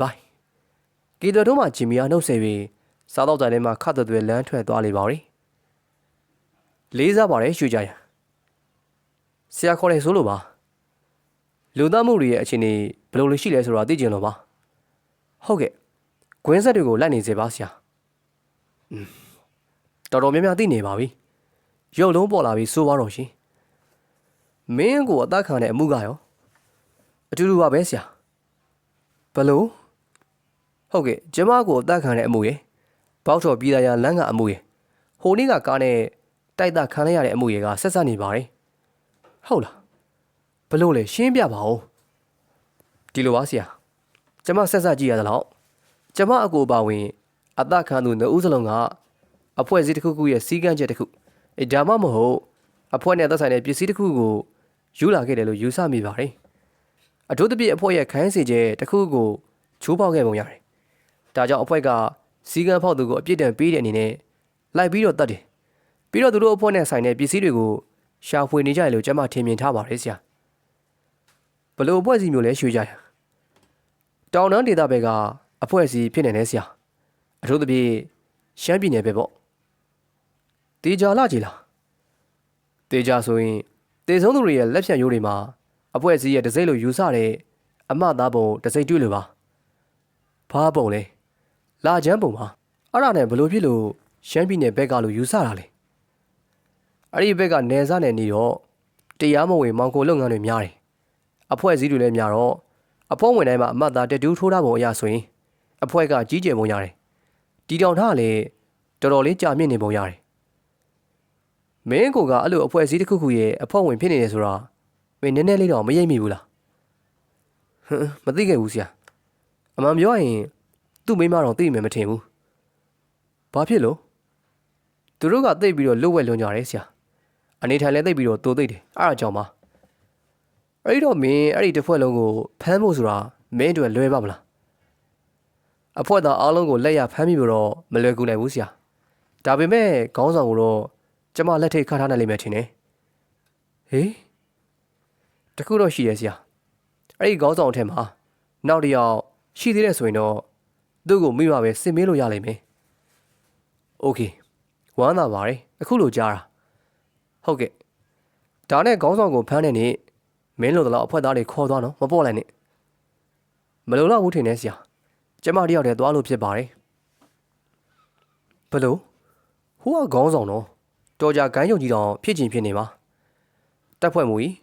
ဘိုင်ကီတော်တို့မှဂျီမီယာနှုတ်ဆက်ပြီးစားတော့တိုင်ထဲမှာခတ်သွဲလမ်းထွက်သွားလေပါရီလေးစားပါတယ်ရွှေကြရဆရာခေါ်တယ်ဆိုလို့ပါလူသားမှုတွေရဲ့အခြေအနေဘယ်လိုလဲရှိလဲဆိုတာသိကြလို့ပါဟုတ်ကဲ့ကွင်းဆက်တွေကိုလိုက်နေစေပါဆရာတော်တော်များများသိနေပါပြီရုပ်လုံးပေါ်လာပြီးစိုးပါတော့ရှင်မင်းကိုအသက်ခံတဲ့အမှုကရောအတူတူပါပဲဆရာဘလို့ဟုတ်ကဲ့ကျမကိုအသက်ခံတဲ့အမှုရယ်ပေါက်တော်ပြည်သားရလမ်းကအမှုရယ်ဟိုနေ့ကကားနဲ့တိုက်တာခံလိုက်ရတဲ့အမှုရယ်ကဆက်ဆက်နေပါတယ်ဟုတ်လားဘလို့လဲရှင်းပြပါဦးဒီလိုပါဆရာကျမဆက်ဆက်ကြည့်ရသလောက်ကျမအကိုပါဝင်အသက်ခံသူနှစ်ဦးစလုံးကအဖွဲ့အစည်းတစ်ခုခုရဲ့စီးကမ်းချက်တစ်ခုဒါမှမဟုတ်အဖွဲ့နဲ့သက်ဆိုင်တဲ့ပစ္စည်းတစ်ခုကိုယူလာခဲ့တယ်လို့ယူဆမိပါတယ်အထူးသဖြင့်အဖွဲ့ရဲ့ခိုင်းစေချက်တစ်ခုကိုချိုးပေါက်ခဲ့ပုံရတယ် ဒါကြောင့်အဖွဲ့ကစီကံဖောက်သူကိုအပြစ်ဒဏ်ပေးတဲ့အနေနဲ့လိုက်ပြီးတော့တတ်တယ်ပြီးတော့သူတို့အဖွဲ့နဲ့ဆိုင်တဲ့ပစ္စည်းတွေကိုရှာဖွေနေကြတယ်လို့ကျွန်မထင်မြင်ထားပါတယ်ဆရာဘလို့အဖွဲ့အစည်းမျိုးလဲရွှေကြရတောင်တန်းဒေသဘက်ကအဖွဲ့အစည်းဖြစ်နေတယ်ဆရာအထူးသဖြင့်ရှမ်းပြည်နယ်ပဲပေါ့တေချာလာကြီးလားတေချာဆိုရင်တေဆုံးသူတွေရဲ့လက်ဖြတ်ရိုးတွေမှာအဖွဲ့အစည်းရဲ့တစိမ့်လိုယူဆတဲ့အမသားပုံတစိမ့်တွေ့လို့ပါဘာပုံလဲလာချမ်းပုံပါအဲ့ဒါနဲ့ဘလို့ဖြစ်လို့ရှမ်းပြည်နယ်ဘက်ကလို့ယူဆတာလဲအဲ့ဒီဘက်ကနေစားနေနေတော့တရားမဝင်မောင်ကိုလုပ်ငန်းတွေများတယ်အဖွဲ့အစည်းတွေလည်းများတော့အဖွဲ့ဝင်တိုင်းမှာအမသားတတူးထိုးထားပုံအရဆိုရင်အဖွဲ့ကကြီးကျယ်ပုံရတယ်တီတောင်ထားလေတော်တော်လေးကြာမြင့်နေပုံရတယ်မင်းကိုကအဲ့လိုအဖွဲ့အစည်းတစ်ခုခုရဲ့အဖွဲ့ဝင်ဖြစ်နေတယ်ဆိုတာမင်းနည်းနည်းလေးတော့မရိပ်မိဘူးလားမသိခဲ့ဘူးဆရာအမှန်ပြောရင်သူ့မိမတော့သိမယ်မထင်ဘူးဘာဖြစ်လို့သူတို့ကသိပြီးတော့လွတ်ဝက်လွန်ကြတယ်ဆရာအနေထိုင်လည်းသိပြီးတော့တိုးသိတယ်အဲ့ဒါကြောင့်ပါအဲ့ဒီတော့မင်းအဲ့ဒီတစ်ဖွဲ့လုံးကိုဖမ်းဖို့ဆိုတာမင်းတို့လွယ်ပါမလားအဖွဲ့သားအားလုံးကိုလက်ရဖမ်းပြီးတော့မလွယ်ကူနိုင်ဘူးဆရာဒါပေမဲ့ခေါင်းဆောင်ကိုတော့ကျမလက်ထိတ်ခါထားနိုင်လိမ့်မယ်ထင်တယ်ဟေးတခုတော့ရှိရဲ့ဆရာအဲ့ဒီခေါင်းဆောင်အထက်မှာနောက်တစ်ယောက်ရှိသေးတယ်ဆိုရင်တော့သူ့ကိုမိမပဲစစ်မေးလို့ရလိမ့်မယ်โอเคဝမ်းသာပါတယ်အခုလိုကြားတာဟုတ်ကဲ့ဒါနဲ့ခေါင်းဆောင်ကိုဖမ်းတဲ့နေ့မင်းတို့တော့အဖွဲ့သားတွေခေါ်သွားတော့မပေါ့လိုက်နဲ့မလုံလောက်ဘူးထင်နေဆရာကျမတယောက်တည်းသွားလို့ဖြစ်ပါတယ်ဘလို့ဟိုကခေါင်းဆောင်တော့တော်ကြဂိုင်းယုံကြီးတောင်ဖြစ်ချင်ဖြစ်နေပါတက်ဖွဲ့မှုကြီး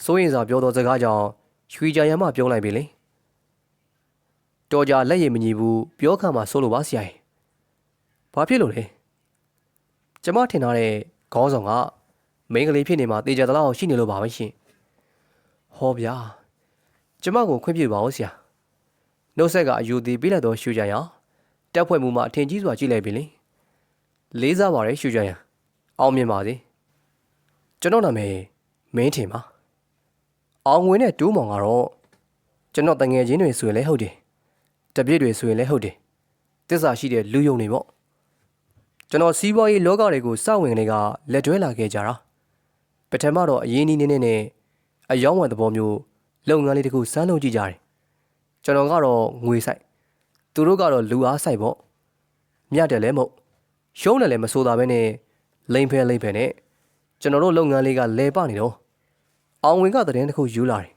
စိုးရင်စာပြောတော့စကားကြောင့်ရွှေကြရံမှပြောလိုက်ပြီလေတော်ကြလက်ရည်မညီဘူးပြောခါမှဆိုးလို့ပါဆရာဘာဖြစ်လို့လဲကျမထင်ထားတဲ့ခေါင်းဆောင်ကမိန်းကလေးဖြစ်နေမှတေချာတလောက်ရှိနေလို့ပါပဲရှင်ဟောဗျာကျမကိုခွင့်ပြုပါဦးဆရာနှုတ်ဆက်ကအယူသည်ပြီးလိုက်တော့ရှူကြရအောင်တက်ဖွဲ့မှုမှအထင်ကြီးစွာကြည့်လိုက်ပြီလေလေးစားပါရရှူကြရအောင်မြင်ပါစေကျွန်တော်နာမည်မင်းထင်ပါအောင်ဝင်တဲ့တိုးမောင်ကတော့ကျွန်တော်တငယ်ချင်းတွေဆိုရင်လည်းဟုတ်တယ်တပြည့်တွေဆိုရင်လည်းဟုတ်တယ်တစ္ဆာရှိတဲ့လူယုံတွေပေါ့ကျွန်တော်စီးပွားရေးလောကတွေကိုစဝင်တွေကလက်တွဲလာခဲ့ကြတာပထမတော့အရင်းနှီးနဲ့အယောင်းဝယ်သဘောမျိုးလုပ်ငန်းလေးတစ်ခုစမ်းလုပ်ကြည့်ကြတယ်ကျွန်တော်ကတော့ငွေဆိုင်သူတို့ကတော့လူအားဆိုင်ပေါ့မြတ်တယ်လည်းမဟုတ်ရှုံးတယ်လည်းမဆိုးတာပဲနဲ့လိမ့်ဖဲနဲ့ကျွန်တော်တို့လုပ်ငန်းလေးကလဲပနေတော့အောင်ဝင်ကတဲ့တစ်ခုယူလာတယ်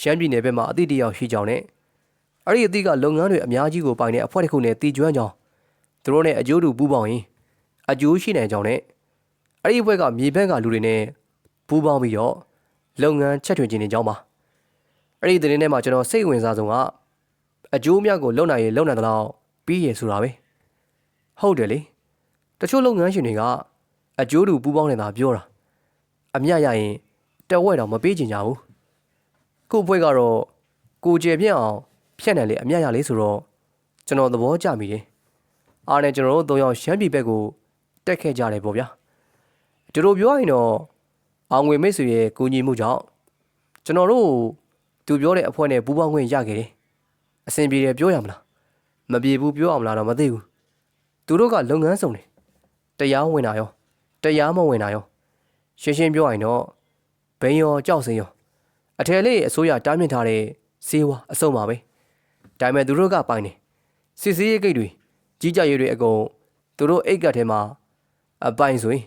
ရှမ်းပြည်နယ်ဘက်မှာအသည့်တယောက်ရှိကြောင်းနဲ့အဲ့ဒီအသည့်ကလုပ်ငန်းတွေအများကြီးကိုပိုင်တဲ့အဖွဲ့တစ်ခုနဲ့တည်ကျွမ်းကြောင်းသူတို့နဲ့အကျိုးတူပူးပေါင်းရင်အကျိုးရှိနိုင်ကြောင်းနဲ့အဲ့ဒီဘက်ကမြေဘက်ကလူတွေနဲ့ပူးပေါင်းပြီးတော့လုပ်ငန်းချက်ထွင်ခြင်းနေကြောင်းပါအဲ့ဒီသတင်းထဲမှာကျွန်တော်စိတ်ဝင်စားဆုံးကအကျိုးအမြတ်ကိုလုံနိုင်ရင်လုံနိုင်သလောက်ပြီးရဆိုတာပဲဟုတ်တယ်လေတချို့လုပ်ငန်းရှင်တွေကအကျိုးတူပူးပေါင်းနေတာပြောတာအမြတ်ရရင်တဝက်တော့မပေးချင်ကြဘူးကို့ဘွဲကတော့ကိုကျေပြန့်အောင်ဖြတ်နိုင်လေအမြတ်ရလေဆိုတော့ကျွန်တော်သဘောကျမိတယ်အားနဲ့ကျွန်တော်တို့ 3 ယောက်ရှမ်းပြည်ဘက်ကိုတက်ခဲ့ကြတယ်ပေါ့ဗျာဒီလိုပြောရင်တော့အောင်ငွေမိတ်ဆွေရဲ့ကူညီမှုကြောင့်ကျွန်တော်တို့သူပြောတဲ့အဖွဲ့နဲ့ပူးပေါင်းခွင့်ရခဲ့တယ်အဆင်ပြေတယ်ပြောရမလားမပြေဘူးပြောအောင်လားတော့မသိဘူးသူတို့ကလုပ်ငန်းဆောင်တယ်တရားဝင်တာရောတရားမဝင်တာရောရှင်းပြောရင်တော့ဘိန်းရောကြောက်စင်းရောအထယ်လေးအစိုးရတားမြစ်ထားတဲ့စေဝါအစုံပါပဲဒါပေမဲ့သူတို့ကပိုင်တယ်စစ်စေးရေးဂိတ်တွေကြီးကြပ်ရေးတွေအကုန်သူတို့အိတ်ကတ်ထဲမှာအပိုင်ဆိုရင်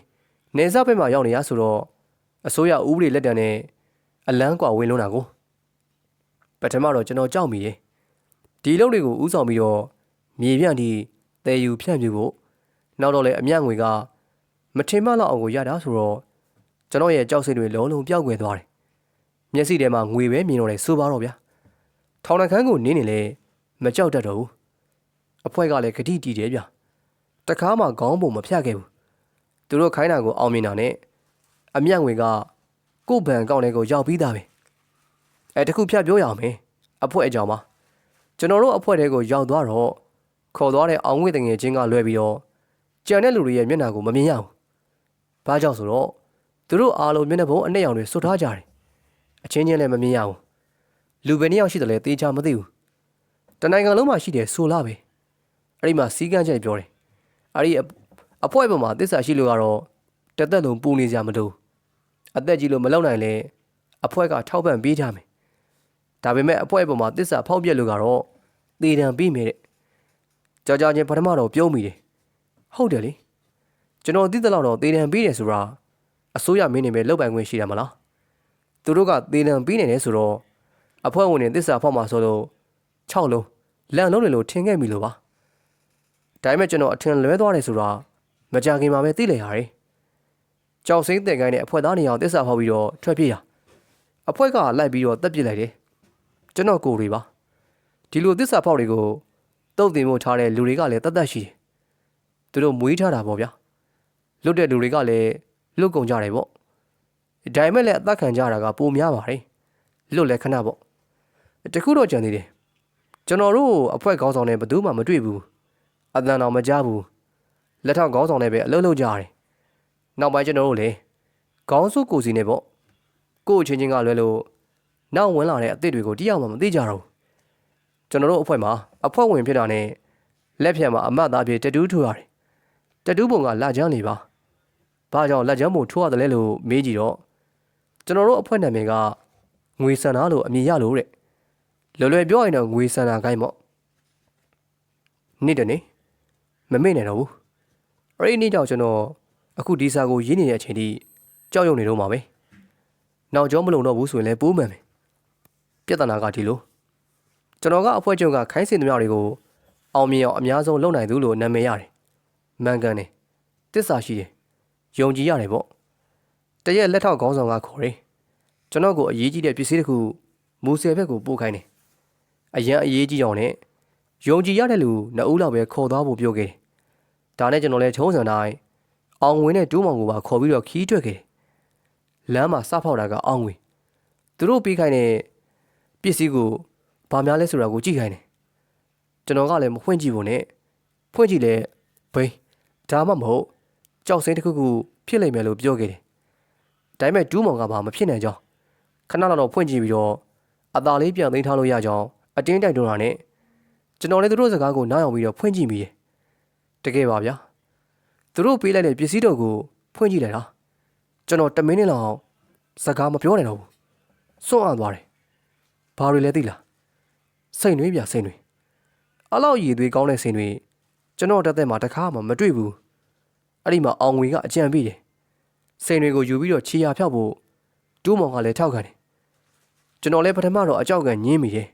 နေစားဘက်မှာရောက်နေရဆိုတော့အစိုးရဥပဒေလက်တံနဲ့အလန်းကွာဝင်လုံးတာကိုပထမတော့ကျွန်တော်ကြောက်မိတယ်ဒီလုံတွေကိုဥဆောင်ပြီးတော့မြေပြန့်ဒီတဲယူဖြန့်ပြဖို့နောက်တော့လည်းအမြတ်ငွေကမထင်မှလောက်အောင်ကိုရတာဆိုတော့ကျွန်တော်ရဲ့ကြောက်စိတ်တွေလုံးလုံးပျောက်ကွယ်သွားတယ်မျက်စိထဲမှာငွေပဲမြင်တော့တယ်ဆိုပါတော့ဗျာထောင်နှခမ်းကိုနင်းနေလေမကြောက်တတ်တော့ဘူးအဖွဲ့ကလည်းဂတိတီးတယ်ဗျာတခါမှခေါင်းပုံမဖြတ်ခဲ့ဘူးသူတို့ခိုင်းတာကိုအောင်မြင်တာနဲ့အမြတ်ငွေကကို့ဘဏ်အကောင့်ထဲကိုရောက်ပြီးသားပဲတခုဖြတ်ပြောရအောင်မယ်အဖွဲ့အကြောင်းပါကျွန်တော်တို့အဖွဲ့ထဲကိုရောက်သွားတော့ခေါ်သွားတဲ့အောင်ငွေတငယ်ချင်းကလွဲပြီးတော့ကြံတဲ့လူတွေရဲ့မျက်နှာကိုမမြင်ရဘူးဘာကြောင့်ဆိုတော့သူတို့အားလုံးမျက်နှာပုံအနှက်ရောင်တွေစွတ်ထားကြတယ်အချင်းချင်းလည်းမမြင်ရဘူးလူပဲနှစ်ယောက်ရှိတယ်လေတေးချမသိဘူးတနိုင်ငံလုံးမှာရှိတယ်ဆိုလားပဲ အဲ့ဒီမှာစီးကန်းချက်ပြောတယ်အဲ့ဒီအဖွဲပေါ်မှာသစ္စာရှိလို့ကတော့တသက်လုံးပူနေကြမလို့အသက်ကြီးလို့မလောက်နိုင်လေအဖွဲကထောက်ပံ့ပေးကြမယ်ဒါပေမဲ့အဖွဲပေါ်မှာသစ္စာဖောက်ပြက်လို့ကတော့သေတံပြီးမယ်တဲ့ကြောင်ချင်းပထမတော့ပြုံးမိတယ်ဟုတ်တယ်လေကျွန်တော်သိသလောက်တော့သေတံပြီးတယ်ဆိုတာအစိုးရမင်းနေပဲလောက်ပိုင်ခွင့်ရှိတယ်မလားသူတို့ကသေတံပြီးနေတယ်ဆိုတော့အဖွဲဝင်တွေသစ္စာဖောက်မှာဆိုလို့6လုံးလန့်လုံးတွေလို့ထင်ခဲ့မိလို့ပါဒါပေမဲ့ကျွန်တော်အထင်လွဲသွားတယ်ဆိုတာမကြခင်မှာပဲသိလေရတယ်ကြောင်စိမ့်တဲ့ကိုင်းနဲ့အဖွဲသားနေအောင်သစ္စာဖောက်ပြီးတော့ထွက်ပြေးရအဖွဲကလိုက်ပြီးတော့တက်ပစ်လိုက်တယ်ကျွန်တော်ကိုယ်တွေပါဒီလိုသစ္စာဖောက်တွေကိုတုတ်တင်မှုထားတဲ့လူတွေကလည်းတတ်တတ်ရှိတယ်သူတို့မွေးထားတာပေါ့ဗျာလွတ်တဲ့လူတွေကလည်းလွတ်ကုန်ကြတယ်ပေါ့ဒါပေမဲ့လည်းအသက်ခံကြတာကပိုများပါတယ်လွတ်လဲခဏပေါ့တခုတော့ကြံသေးတယ်ကျွန်တော်တို့အဖွဲခေါင်းဆောင်နဲ့ဘယ်သူမှမတွေ့ဘူးအတန်တော်မကြားဘူးလက်ထောက်ခေါင်းဆောင်နဲ့ပဲအလုပ်လုပ်ကြရတယ်နောက်ပိုင်းကျွန်တော်တို့လည်းခေါင်းစုကိုစီနဲ့ပေါ့ကို့ချင်းချင်းကလွဲလို့နောက်ဝင်လာတဲ့အသစ်တွေကိုတယောက်မှမသိကြတော့ဘူးကျွန်တော်တို့အဖွဲမှာအဖွဲဝင်ဖြစ်တာနဲ့လက်ဖြံမှာအမတ်သားပြေတတူးထိုးရတယ်တတူးပုံကလက်ချမ်းနေပါဘာကြောင့်လက်ချမ်းပုံထိုးရတယ်လဲလို့မေးကြည့်တော့ကျွန်တော်တို့အဖွဲနာမည်ကငွေစန္ဒာလို့အမည်ရလို့တဲ့လွယ်ပြောရင်တော့ငွေစန္ဒာကိုင်းပေါ့နေ့တနေ့မမေ့နိုင်တော့ဘူးအဲ့ဒီနေ့ကြောင့်ကျွန်တော်အခုဒီစာကိုရေးနေတဲ့အချိန်ထိကြောက်ရွံ့နေတော့မှာပဲနောက်ကျောမလုံတော့ဘူးဆိုရင်လည်းပိုးမှန်မယ်ပြဿနာကဒီလိုကျွန်တော်ကအဖွဲချုပ်ကခိုင်းစင်သမျှတွေကိုအောင်မြင်အောင်အများဆုံးလုပ်နိုင်သူလို့နာမည်ရတယ်မှန်ကန်တယ်တစ္ဆာရှိတယ်ယုံကြည်ရတယ်ပေါ့တရက်လက်ထောက်ခေါင်းဆောင်ကခေါ်တယ်ကျွန်တော်ကိုအရေးကြီးတဲ့ပစ္စည်းတစ်ခုမူဆယ်ဘက်ကိုပို့ခိုင်းတယ်အရန်အရေးကြီးအောင်နဲ့ယုံကြည်ရတဲ့လူနှစ်ဦးလောက်ပဲခေါ်သွားဖို့ပြောခဲ့တယ်ဒါနဲ့ကျွန်တော်လည်းချုံးစံတိုင်းအောင်ဝင်တဲ့တူးမောင်ကိုပါခေါ်ပြီးတော့ခီးထွက်ခဲ့တယ်လမ်းမှာစဖောက်တာကအောင်ဝင်သူတို့ပြီးခိုင်းတဲ့ပစ္စည်းကိုဘာများလဲဆိုတာကိုကြည့်ခိုင်းတယ်ကျွန်တော်ကလည်းမဖွင့်ကြည့်ဖို့နဲ့ဖွင့်ကြည့်လဲဘိန်းဒါမှမဟုတ်ကြောက်စိမ့်တစ်ခုခုဖြစ်လိမ့်မယ်လို့ပြောခဲ့တယ်ဒါပေမဲ့တူးမောင်ကဘာမဖြစ်နိုင်ကြောင်းခဏတော့ဖွင့်ကြည့်ပြီးတော့အသာလေးပြန်သိမ်းထားလို့ရကြောင်းအတင်းတိုက်တွန်းတာနဲ့ကျွန်တော်လည်းသူတို့စကားကိုနားယောင်ပြီးတော့ဖွင့်ကြည့်မိတယ်တကယ်ပါဗျာသူတို့ပေးလိုက်တဲ့ပစ္စည်းတို့ကိုဖွင့်ကြည့်လိုက်တာကျွန်တော်10မိနစ်လောက်စကားမပြောနိုင်တော့ဘူးစွန့်အားသွားတယ်ဘာတွေလဲသိလားစိတ်နှွေးပြစိတ်နှွေးအလောက်ရည်သွေးကောင်းတဲ့စိတ်နှွေးကျွန်တော်တက်တဲ့မှာတခါမှမတွေ့ဘူးအဲ့ဒီမှာအောင်ငွေကအကြံပေးတယ်စိတ်တွေကိုယူပြီးတော့ခြေရာဖြောက်ဖို့တူးမောင်ကလည်းထောက်ခံတယ်ကျွန်တော်လည်းပထမတော့အကြောက်ကန်ညင်းမိတယ်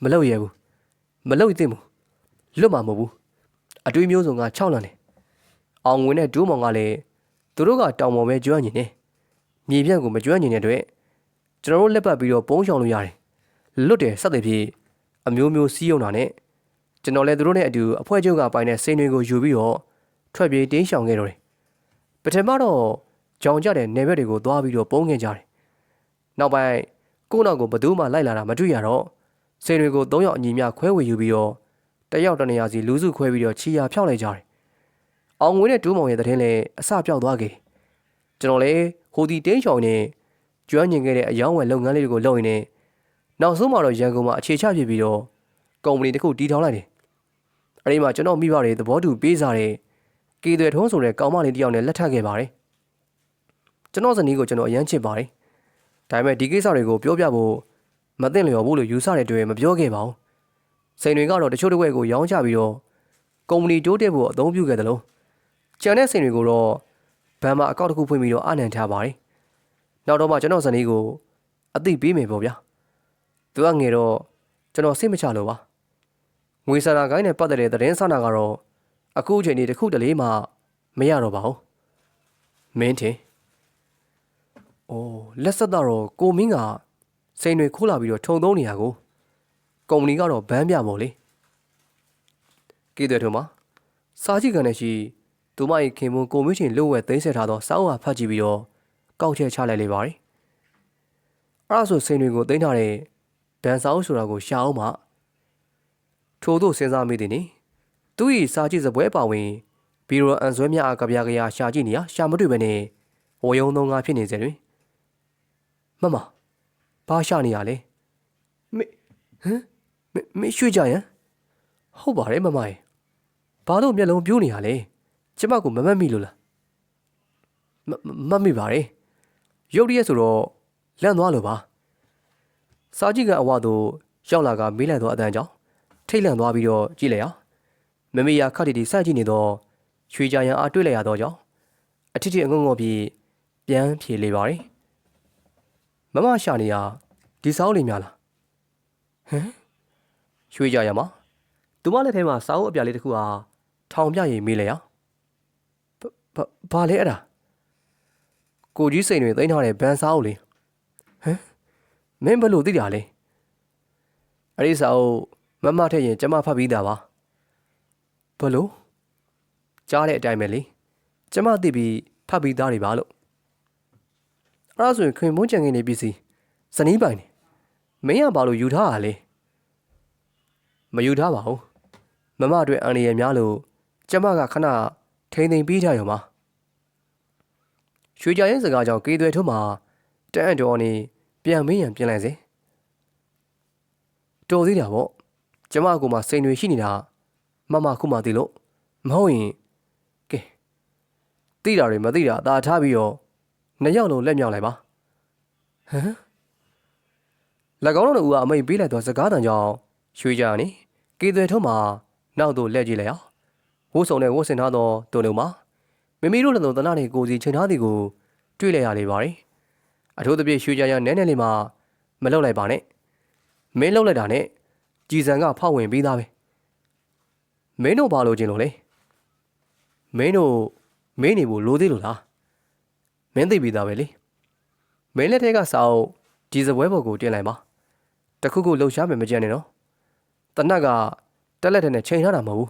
မလုပ်ရဘူးမလုပ်သင့်ဘူးလွတ်မှာမဟုတ်ဘူးအတွေးမျိုးစုံက6လန်တယ်အောင်ငွေနဲ့တူးမောင်ကလည်းသူတို့ကတောင်ပေါ်ပဲကျွမ်းညင်တယ်မြေပြန့်ကိုမကျွမ်းညင်တဲ့အတွက်ကျွန်တော်တို့လက်ပတ်ပြီးတော့ပုံးရှောင်လို့ရတယ်လွတ်တယ်စတဲ့ဖြစ်အမျိုးမျိုးစီးရုံတာနဲ့ကျွန်တော်လည်းသူတို့နဲ့အတူအဖွဲချုပ်ကပိုင်တဲ့စိန်တွေကိုယူပြီးတော့ထွက်ပြေးတင်းရှောင်ခဲ့တော့တယ်ပထမတော့ကြောင်ကြတဲ့နယ်ဘက်တွေကိုသွားပြီးတော့ပုံးခဲ့ကြတယ်နောက်ပိုင်းကိုယ့်နောက်ကိုဘသူမှလိုက်လာတာမတွေ့ရတော့စိန်တွေကို3ယောက်အညီမျှခွဲဝေယူပြီးတော့တယောက်တနေရာစီလူစုခွဲပြီးတော့ခြီယာဖြောက်လိုက်ကြတယ်အောင်ငွေနဲ့တူးမောင်ရဲ့တဲ့ထင်းလည်းအစပြောက်သွားခဲ့ကျွန်တော်လည်းဟိုဒီတင်းရှောင်နေကျွမ်းကျင်ခဲ့တဲ့အယောင်းဝယ်လုပ်ငန်းလေးတွေကိုလုပ်ရင်းနဲ့နောက်ဆုံးမှာတော့ရန်ကုန်မှာအခြေချဖြစ်ပြီးတော့ကုမ္ပဏီတစ်ခုတည်ထောင်လိုက်တယ်အဲဒီမှာကျွန်တော်မိဘတွေသဘောတူပေးစားတဲ့ကေသွယ်ထုံးဆိုတဲ့ကောင်မလေးတစ်ယောက်နဲ့လက်ထပ်ခဲ့ပါတယ်ကျွန်တော်ဇနီးကိုကျွန်တော်အရန်ချစ်ပါတယ်ဒါပေမဲ့ဒီကိစ္စတွေကိုပြောပြဖို့မသိလျော်ဘူးလို့ယူဆတဲ့တွေ့မပြောခဲ့ပါဘူးစိန်တွေကတော့တချို့တစ်ဝက်ကိုရောင်းချပြီးတော့ကုမ္ပဏီတိုးတက်ဖို့အသုံးပြုခဲ့တယ်လို့ကျန်တဲ့စိန်တွေကိုတော့ဘဏ်မှာအကောင့်တစ်ခုဖွင့်ပြီးတော့အနံထားပါတယ်နောက်တော့မှကျွန်တော်ဇနီးကိုအသိပေးမယ်ပေါ့ဗျာသူကငယ်တော့ကျွန်တော်စိတ်မချလို့ပါငွေဆန္ဒကိုင်းနဲ့ပတ်သက်တဲ့သတင်းစာနာကတော့အခုအချိန်ဒီတစ်ခုတလေမှမရတော့ပါဘူးမင်းထင်အိုးလက်ဆက်တော့ကိုမင်းကစိန်တွေခိုးလာပြီးတော့ထုံသုံးနေရကိုကုမ္ပဏီကတော့ဘန်းပြပေါ့လေကေတဲ့ထုံမှာစာကြည့်ကန်နေရှိသူမ၏ခင်မွန်းကိုမင်းချင်းလှုပ်ဝဲသိမ်းဆက်ထားသောစောင်းဟာဖတ်ကြည့်ပြီးတော့ကောက်ချက်ချလိုက်လေပါတယ်အဲ့ဒါဆိုစိန်တွေကိုသိမ်းထားတဲ့ဘန်ဆောင်ဆိုတာကိုရှာအောင်မှထို့သို့စဉ်းစားမိသည်နိသူ၏စာကြည့်စပွဲပါဝင်ဘီရိုအန်ဆွဲများအားကဗျာကရာရှာကြည့်နေရရှာမတွေ့ပဲနဲ့ဝယုံသုံးကားဖြစ်နေစေတွင်မမဘာရှာနေရလဲမေရွှေ့ကြရန်ဟုတ်ပါတယ်မမရေ ဘာလို့မျက်လုံးပြိုးနေရလဲကျမကိုမမတ်မိလို့လားမတ်မိပါတယ်ရုတ်တရက်ဆိုတော့လန့်သွားလို့ပါစာကြည့်ကအဝတို့ရောက်လာကမေးလိုက်တော့အတန်းကြောင့်ထိတ်လန့်သွားပြီးတော့ကြည့်လိုက်ရမမေယာခတ်တီစကြည့်နေတော့ရွှေကြရန်အားတွေ့လိုက်ရတော့ကြောင့်အထစ်ထစ်အငုံငုံပြီးပြန်ဖြေလေပါတယ်မမရှာနေရဒီစောင်းလေးများလားဟမ်ရွှေကြရမှာသူမလက်ထဲမှာစာအုပ်အပြားလေးတစ်ခုဟာထောင်ပြရင်မေးလိုက်ရဘာလဲအဲ့ဒါကိုကြီးစိန်တွေသိမ်းထားတဲ့ဘန်စာအုပ်လေးဟမ်မင်းဘလို့သိတာလဲအဲ့ဒီစာအုပ်မမထက်ရင်ကျမဖတ်ပြီးသားပါဘလို့ကြားတဲ့အတိုင်းပဲလေကျမသိပြီးဖတ်ပြီးသားတွေပါလို့အဲ့ဒါဆိုရင်ခင်မုန်းကြံငင်းနေပြီစီဇနီးပိုင်နေမင်းကဘာလို့ယူထားတာလဲမယူထားပါဘူးမမအတွက်အန်ရည်များလို့ကျမကခဏထိန်ထိန်ပြီးကြရုံပါရွှေကြရင်စကားကြောင့်ကေသွဲထုံးမှာတန်တော်နေပြန်မင်းရန်ပြင်လိုက်စေတော်သေးတာပေါ့ကျမကမှစိန်တွေရှိနေတာမမခုမှသိလို့မဟုတ်ရင်ကဲသိတာတွေမသိတာသာထားပြီးတော့နှစ်ယောက်လုံးလက်မြောက်လိုက်ပါဟမ်၎င်းတို့ကအမိတ်ပေးလိုက်တော့စကားတန်ကြောင့်ရွှေကြနေကေသွဲထုံးမှာနောက်သို့လက်ကြည့်လိုက်အောင်ဝှစုံနဲ့ဝှစင်ထားသောတုံလုံးမှာမိမိတို့လည်းတနာနဲ့ကိုစီချိန်ထားသည်ကိုတွေ့လိုက်ရလေပါတယ်အထူးသဖြင့်ရွှေကြရနဲနဲလေးမှမလောက်လိုက်ပါနဲ့မင်းလောက်လိုက်တာနဲ့ကြည်စံကဖောက်ဝင်ပြီးသားပဲမင်းတို့ဘာလို့ကျင်လို့လဲမင်းတို့မင်းနေဖို့လိုသေးလို့လားမင်းသိပြီးသားပဲလေမင်းလက်ထက်ကစာအုပ်ဒီစပွဲပေါ်ကိုတင်လိုက်ပါတခုခုလှုပ်ရှားမယ်မကြမ်းနဲ့နော်တနက်ကတက်လက်တဲ့နဲ့ချိန်ထားတာမဟုတ်ဘူး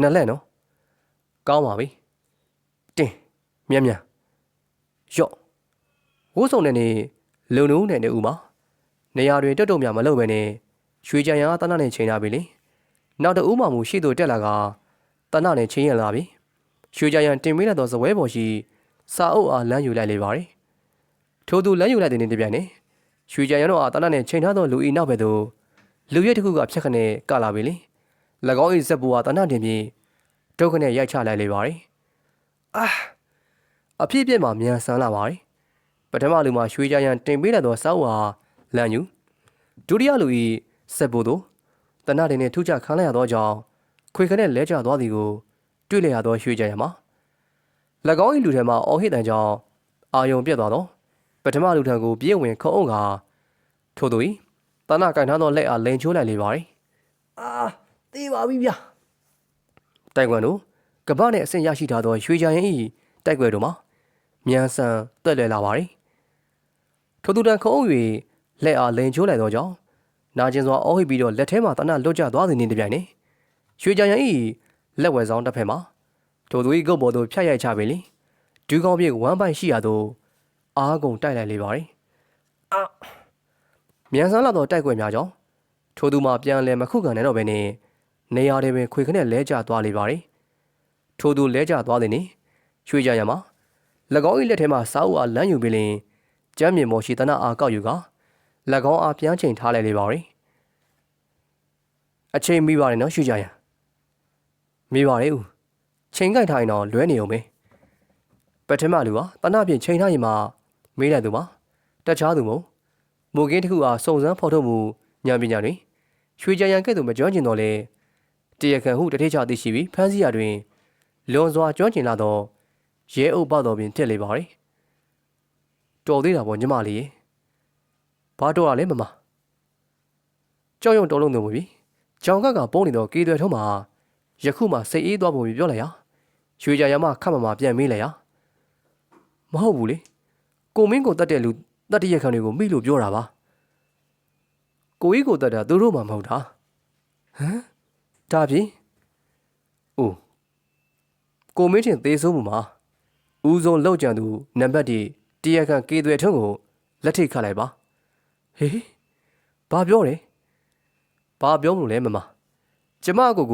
နှစ်လက်နော်ကောင်းပါပြီတင်းမြန်မြန်ရော့ဝှစုံနဲ့နေလုံနုံးနဲ့နေဦးမှာနေရာတွေတက်တုံမြမလုပ်ပဲနဲ့ရွှေကြံရတနနဲ့ချိန်ထားပြီလေနောက်တဦးမှမူရှိသူတက်လာကတနနဲ့ချိန်ရလာပြီရွှေကြံတင်ပေးလိုက်တော့ဇပွဲပေါ်ရှိစာအုပ်အားလမ်းယူလိုက်လေပါတယ်ထို့သူလမ်းယူလိုက်တဲ့နေ့တပြိုင်နက်ရွှေကြံရတော့တနနဲ့ချိန်ထားသောလူဤနောက်ဘက်သို့လူရဲတစ်ခုကဖြတ်ခနဲ့ကလာပြီလေ၎င်း၏ဇက်ဘူဟာတနတင်ပြီးဒုက္ခနဲ့ရိုက်ချလိုက်လေပါတယ်အာအဖြစ်အပျက်မှာမြန်ဆန်လာပါတယ်ပထမလူမှာရွှေကြံတင်ပေးလိုက်သောစာအုပ်အားလမ်းယူဒုတိယလူ၏ဇက်ဘူတို့တနတင်နဲ့ထူးခြားခံလိုက်ရသောကြောင့်ခွေခနဲ့လဲကျသွားသည်ကိုတွေ့လျက်ရသောရွှေကြံရမှာ၎င်း၏လူထဲမှာအော်ဟစ်တန်ကြောင့်အာယုံပြတ်သွားသောပထမလူထံကိုပြေးဝင်ခုံအုပ်ကထို့သူ၏တနကင်ထားသောလက်အားလိန်ချိုးလိုက်လေပါသည်အာသေပါပြီဗျတိုက်ကွန်တို့ကပ္ပနဲ့အဆင့်ရရှိထားသောရွှေကြံရင်၏တိုက်ကွယ်တို့မှာမြန်ဆန်တက်လဲလာပါသည်ထို့သူတန်ခုံအုပ်၍လက်အားလိန်ချိုးလိုက်သောကြောင့်နာကျင်စွာအော်ဟစ်ပြီးတော့လက်ထဲမှာတနလွတ်ကျသွားသည်နှင့်တပြိုင်နက်ရွှေကြံရင်၏လက်ဝဲဆောင်တစ်ဖက်မှာထို့သူ၏ဂုတ်ပေါ်သို့ဖြတ်ရိုက်ချပေလေဒူးကောင်းပြေဝမ်းပိုင်ရှိရာသို့အားကုန်တိုက်လိုက်လေပါသည်မြန်ဆန်လာသောတိုက်ကွယ်များကြောင့်ထိုသူမှပြန်လည်မခုခံနိုင်တော့ဘဲနဲ့နေရာတွေပင်ခွေခနဲ့လဲကျသွားလေပါသည်ထိုသူလဲကျသွားသည်နှင့်ရွှေကြံရမှာ၎င်း၏လက်ထဲမှစာအုပ်အားလမ်းယူပြီးလင်ကျမ်းမြေမော်ရှိတနအားကောက်ယူက၎င်းအားပြန်ချိန်ထားလိုက်လေပါသည်အချိန်မိပါတယ်နော်ရွှေကြံရမိပါတယ်ဦးချိန်ကြိုက်ထားရင်တော့လွဲနေအောင်ပဲပထမလူဟာတနပြင်ချိန်ထားရင်မှမေးလိုက်သူမှာတက်ချားသူမို့မူကင်းတစ်ခုအားစုံစမ်းဖော်ထုတ်မှုဉာဏ်ပညာတွင်ရွှေကြံရန်ကဲ့သို့မကျွမ်းကျင်တော့လေတရားခံဟုတတိချသိရှိပြီးဖမ်းဆီးရတွင်လွန်စွာကျွမ်းကျင်လာသောရဲအုပ်ပေါတော်ပင်ဖြစ်လေပါသည်တော်သေးတာပေါ့ညီမလေးရေဘာတော်ရလဲမမကြောက်ရွံ့တော်လုံးသူမပြီကြောင်ကပုံးနေတော့ကေသွဲထုံးမှာယခုမှစိတ်အေးသွားပုံပြောလိုက်ရရွှေကြံရမခတ်မပြန်မေးလိုက်ရမဟုတ်ဘူးလေကိုမင်းကိုတတ်တဲ့လူတတ်တရက်ခံတွေကိုမိလို့ပြောတာပါကိုကြီးကိုတတ်တာသူတို့မှမဟုတ်တာဟမ်ဒါဖြင့်အိုးကိုမင်းချင်းသေးဆုံးမှုမှာဦးဆုံးလောက်ကြံသူနံပါတ်တရက်ခံကေသွဲထုံးကိုလက်ထိတ်ခတ်လိုက်ပါဟေးဘာပြောလဲဘာပြောမလို့လဲမမကျမကို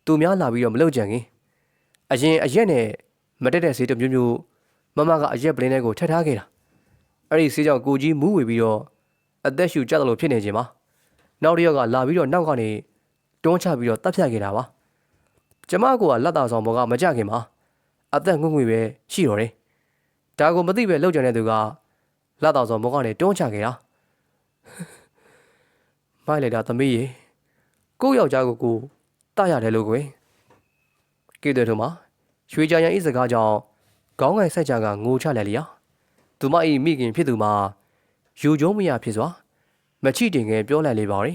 သူများလာပြီးတော့မလောက်ကြံခင်အရင်အရက်နဲ့မတက်တဲ့ဆေးတစ်မျိုးမျိုးမမကအရက်ပလင်းထဲကိုထည့်ထားခဲ့တာအဲ့ဒီဆေးကြောင့်ကိုကြီးမူးဝေပြီးတော့အသက်ရှူကြတယ်လို့ဖြစ်နေခြင်းပါနောက်တစ်ယောက်ကလာပြီးတော့နောက်ကနေတွန်းချပြီးတော့တပ်ဖြတ်ခဲ့တာပါ ကျမကလက်သားဆောင်ဘောကမကြခင်မှာအသက်ငွေ့ငွေပဲရှိတော်တယ်ဒါကိုမသိပဲလောက်ကြတဲ့သူကလက်သားဆောင်ဘောကနေတွန်းချခဲ့တာမိုက်လိုက်တာသမီးရေကိုယောက်ျားကိုတရတယ်လို့ကွယ်ကေတဲ့တို့မှာရွှေကြရန်ဤစကားကြောင့်ခေါင်းငယ်ဆက်ချကငိုချလဲလျာသူမဤမိခင်ဖြစ်သူမှာယူကျုံးမရဖြစ်စွာမချိတင်ငယ်ပြောလိုက်လေပါရီ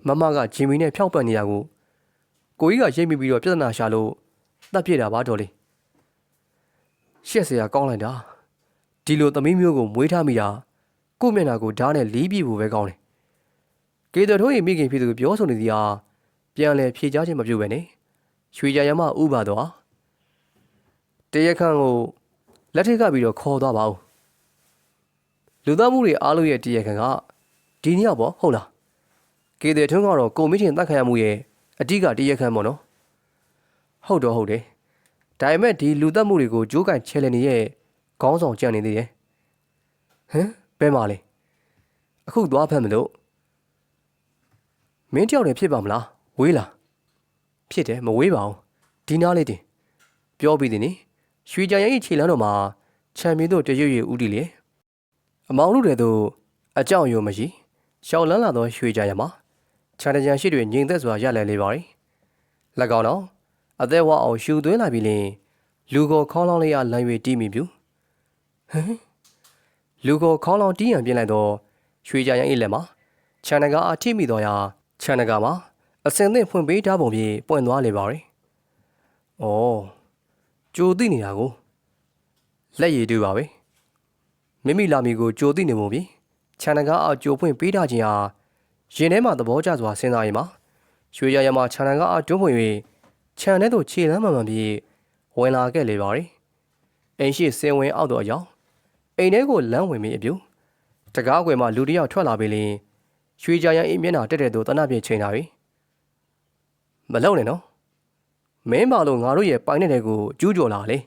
မမကဂျင်မီနဲ့ဖြောက်ပတ်နေတာကိုကြီးကရိတ်မိပြီးတော့ပြဿနာရှာလို့တတ်ပြစ်တာပါတော်လေးရှက်စရာကောင်းလိုက်တာဒီလိုသမီးမျိုးကိုမွေးထားမိတာကို့မျက်နှာကိုဓာတ်နဲ့လီးပြီးဖို့ပဲကောင်းတယ်ကေတော်တို့၏မိခင်ဖြစ်သူပြောဆိုနေသည်ဟာပြန်လဲဖြေချခြင်းမပြုတ်ပဲနဲ့ရွှေကြရမဥပါတော့တရခန့်ကိုလက်ထက်ကပြီးတော့ခေါ်သွားပါဦးလူသားမှုတွေအားလုံးရဲ့တရခန့်ကဒီနေ့ပေါ့ဟုတ်လားကေတဲ့ထွန်းကတော့ကိုမင်းချင်းတတ်ခံရမှုရဲ့အတိကတရခန့်ပေါ့နော်ဟုတ်တော့ဟုတ်တယ်ဒါပေမဲ့ဒီလူသက်မှုတွေကိုကြိုးကန်ချဲလနေရဲ့ခေါင်းဆောင်ကြံနေသေးတယ်ဟမ်ဘယ်မှာလဲအခုသွားဖက်မလို့မင်းတယောက်တည်းဖြစ်ပါမလားဝေးလားဖြစ်တယ်မဝေးပါဘူးဒီနားလေးတင်ပြောပြီးသည်နိရွှေကြရန်၏ခြေလမ်းတော်မှာခြံမင်းတို့တရွရွဦးတည်လေအမောင်တို့တဲ့သို့အကြောင်းယုံမရှိရှောက်လန်းလာသောရွှေကြရန်မှာခြံတကြံရှိတွေငြိမ်သက်စွာရလဲလေပါ၏၎င်းတော့အသက်ဝအောင်ရှူသွင်းလာပြီးလင်လူကိုခေါင်းလောင်းလေးအားလမ်း၍တီးမိပြုဟမ်လူကိုခေါင်းလောင်းတီးရန်ပြင်လိုက်တော့ရွှေကြရန်၏လက်မှာခြံတကားအားထိမိတော့ရာခြံတကားမှာအစင်သင့်ဖွင့်ပေးထားပုံဖြင့်ပွင့်သွားလေပါ၏ဩကြိုသိနေတာကိုလက်ရည်တူပါပဲမိမိလာမီကိုကြိုသိနေပုံဖြင့်ခြံတကားအားကြိုဖွင့်ပေးထားခြင်းဟာရင်ထဲမှာသဘောကျစွာစဉ်းစားရင်မှာရွှေကြရန်မှာခြံတကားအားတွန်းဖွင့်၍ခြံထဲသို့ခြေလမ်းမှန်ပြီးဝင်လာခဲ့လေပါ၏အိမ်ရှိစင်ဝင်အောက်တော့အရောက်အိမ်ထဲကိုလမ်းဝင်ပြီးအပြုတကားကွယ်မှာလူတစ်ယောက်ထွက်လာပြီးလင်ရွှေကြရန်အိမ်မျက်နှာတက်တဲ့သူတနပြည့်ချိန်လာပြီမလုံနဲ့နော်မင်းပါလို့ငါတို့ရဲ့ပိုင်တဲ့ကိုကျူးကျော်လာလေ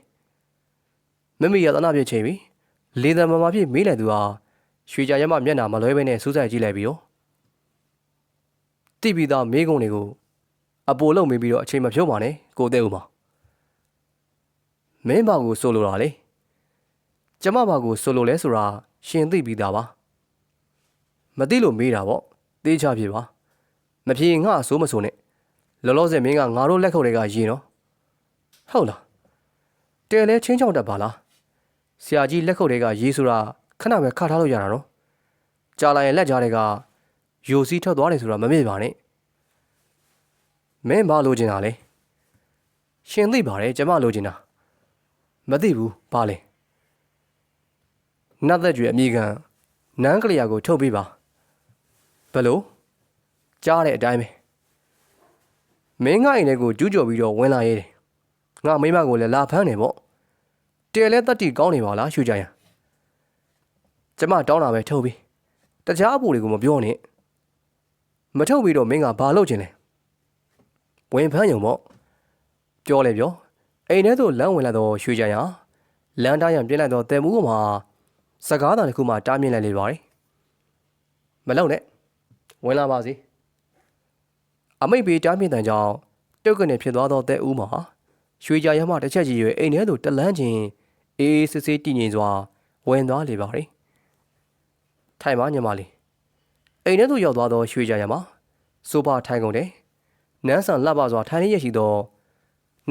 မမေရတနပြည့်ချိန်ပြီလေသမမာဖြစ်မေးလိုက်သူဟာရွှေကြရန်မမျက်နှာမလွဲဘဲနဲ့စူးစိုက်ကြည့်လိုက်ပြီးတော့တိပိသားမေးခွန်းတွေကိုအပိုလုံးမေးပြီးတော့အချိန်မဖြုံးပါနဲ့ကိုတဲ့ဦးပါမင်းဘာကိုဆိုလိုတာလဲကျမဘာကိုဆိုလိုလဲဆိုတာရှင်သိပြီးသားပါမသိလို့မေးတာပေါ့သေးချဖြစ်ပါမဖြေငါအစိုးမဆိုနဲ့လောလောဆယ်မင်းကငါတို့လက်ခုပ်တွေကရေနော်ဟုတ်လားတဲလဲချင်းချောင်းတက်ပါလားဆရာကြီးလက်ခုပ်တွေကရေဆိုတာခဏပဲခါထားလို့ရတာနော်ကြာလာရင်လက်ကြားတွေကယိုစီးထွက်သွားတယ်ဆိုတာမမေ့ပါနဲ့မင်းဘာလိုချင်တာလဲရှင်သိပါတယ်ကျမလိုချင်တာမသိဘူးဘာလဲနတ်သက်ကျွေအမိခံနန်းကလေးယာကိုထုတ်ပေးပါဘယ်လိုကြားတဲ့အတိုင်းပဲမင်းငါအိမ်ထဲကိုကျူးကျော်ပြီးတော့ဝင်လာရဲတယ်ငါမိမကိုလည်းလာဖမ်းတယ်ပေါ့တဲလဲတက်တီကောင်းနေပါလားရှူကြရန်ကျမတောင်းတာပဲထုတ်ပြီးတခြားအပူတွေကိုမပြောနဲ့မထုတ်ပြီးတော့မင်းကဘာလုပ်ချင်လဲဝင်ဖမ်းရုံပေါ့ပြောလေပြောအိမ်ထဲသို့လမ်းဝင်လာတော့ရွှေကြရန်လမ်းတိုင်းရန်ပြင်းလိုက်တော့တဲမှုကမှာစကားတန်တစ်ခုမှတားမြင်လိုက်လေပါတယ်မလုံနဲ့ဝင်လာပါစေအမိတ်ပေးတားမြင့်တန်ကြောင့်တုတ်ကနေဖြစ်သွားသောတဲဦးမှာရွှေကြရမတစ်ချက်ကြီးရွယ်အိမ်ထဲသို့တလန်းချင်းအေးစစ်စစ်တည်ငြိမ်စွာဝင်သွားလေပါရီထိုင်ပါညီမလေးအိမ်ထဲသို့ရောက်သွားသောရွှေကြရမဆိုဖာထိုင်ကုန်တယ်နန်းဆန်လှပစွာထိုင်ရရှိသော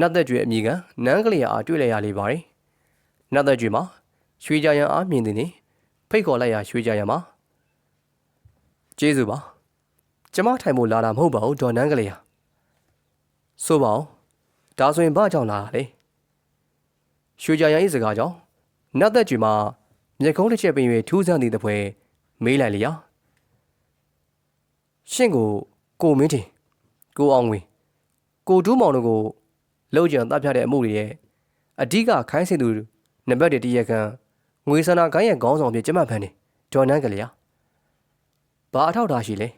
နတ်သက်ကျွေအမိကနန်းကလေးအားတွေ့လိုက်ရလေပါရီနတ်သက်ကျွေမှာရွှေကြရအားမြင်သည်နှင့်ဖိတ်ခေါ်လိုက်ရရွှေကြရမှာကျေးဇူးပါကျမထိုင်ဖို့လာတာမဟုတ်ပါဘူးဒေါ်နန်းကလေးဟာဆိုပါဦးဒါဆိုရင်ဘာကြောင့်လာတာလဲရွှေကြရန်၏စကားကြောင့်နတ်သက်ကျွေမှာမျက်ခုံးတစ်ချက်ပင်၍ထူးဆန်းသည့်တပွဲမေးလိုက်လျာရှင့်ကိုမင်းတင်ကိုအောင်ဝင်းကိုတူးမောင်တို့ကိုလှုပ်ကြံတပ်ဖြတ်တဲ့အမှုတွေရဲ့အဓိကခိုင်းစေသူနံပါတ်1တရက်ခန့်ငွေစနာကိုင်းရဲ့ခေါင်းဆောင်ဖြစ်ကျမဖန်နေဒေါ်နန်းကလေးဟာဘာအထောက်ထားရှိလဲ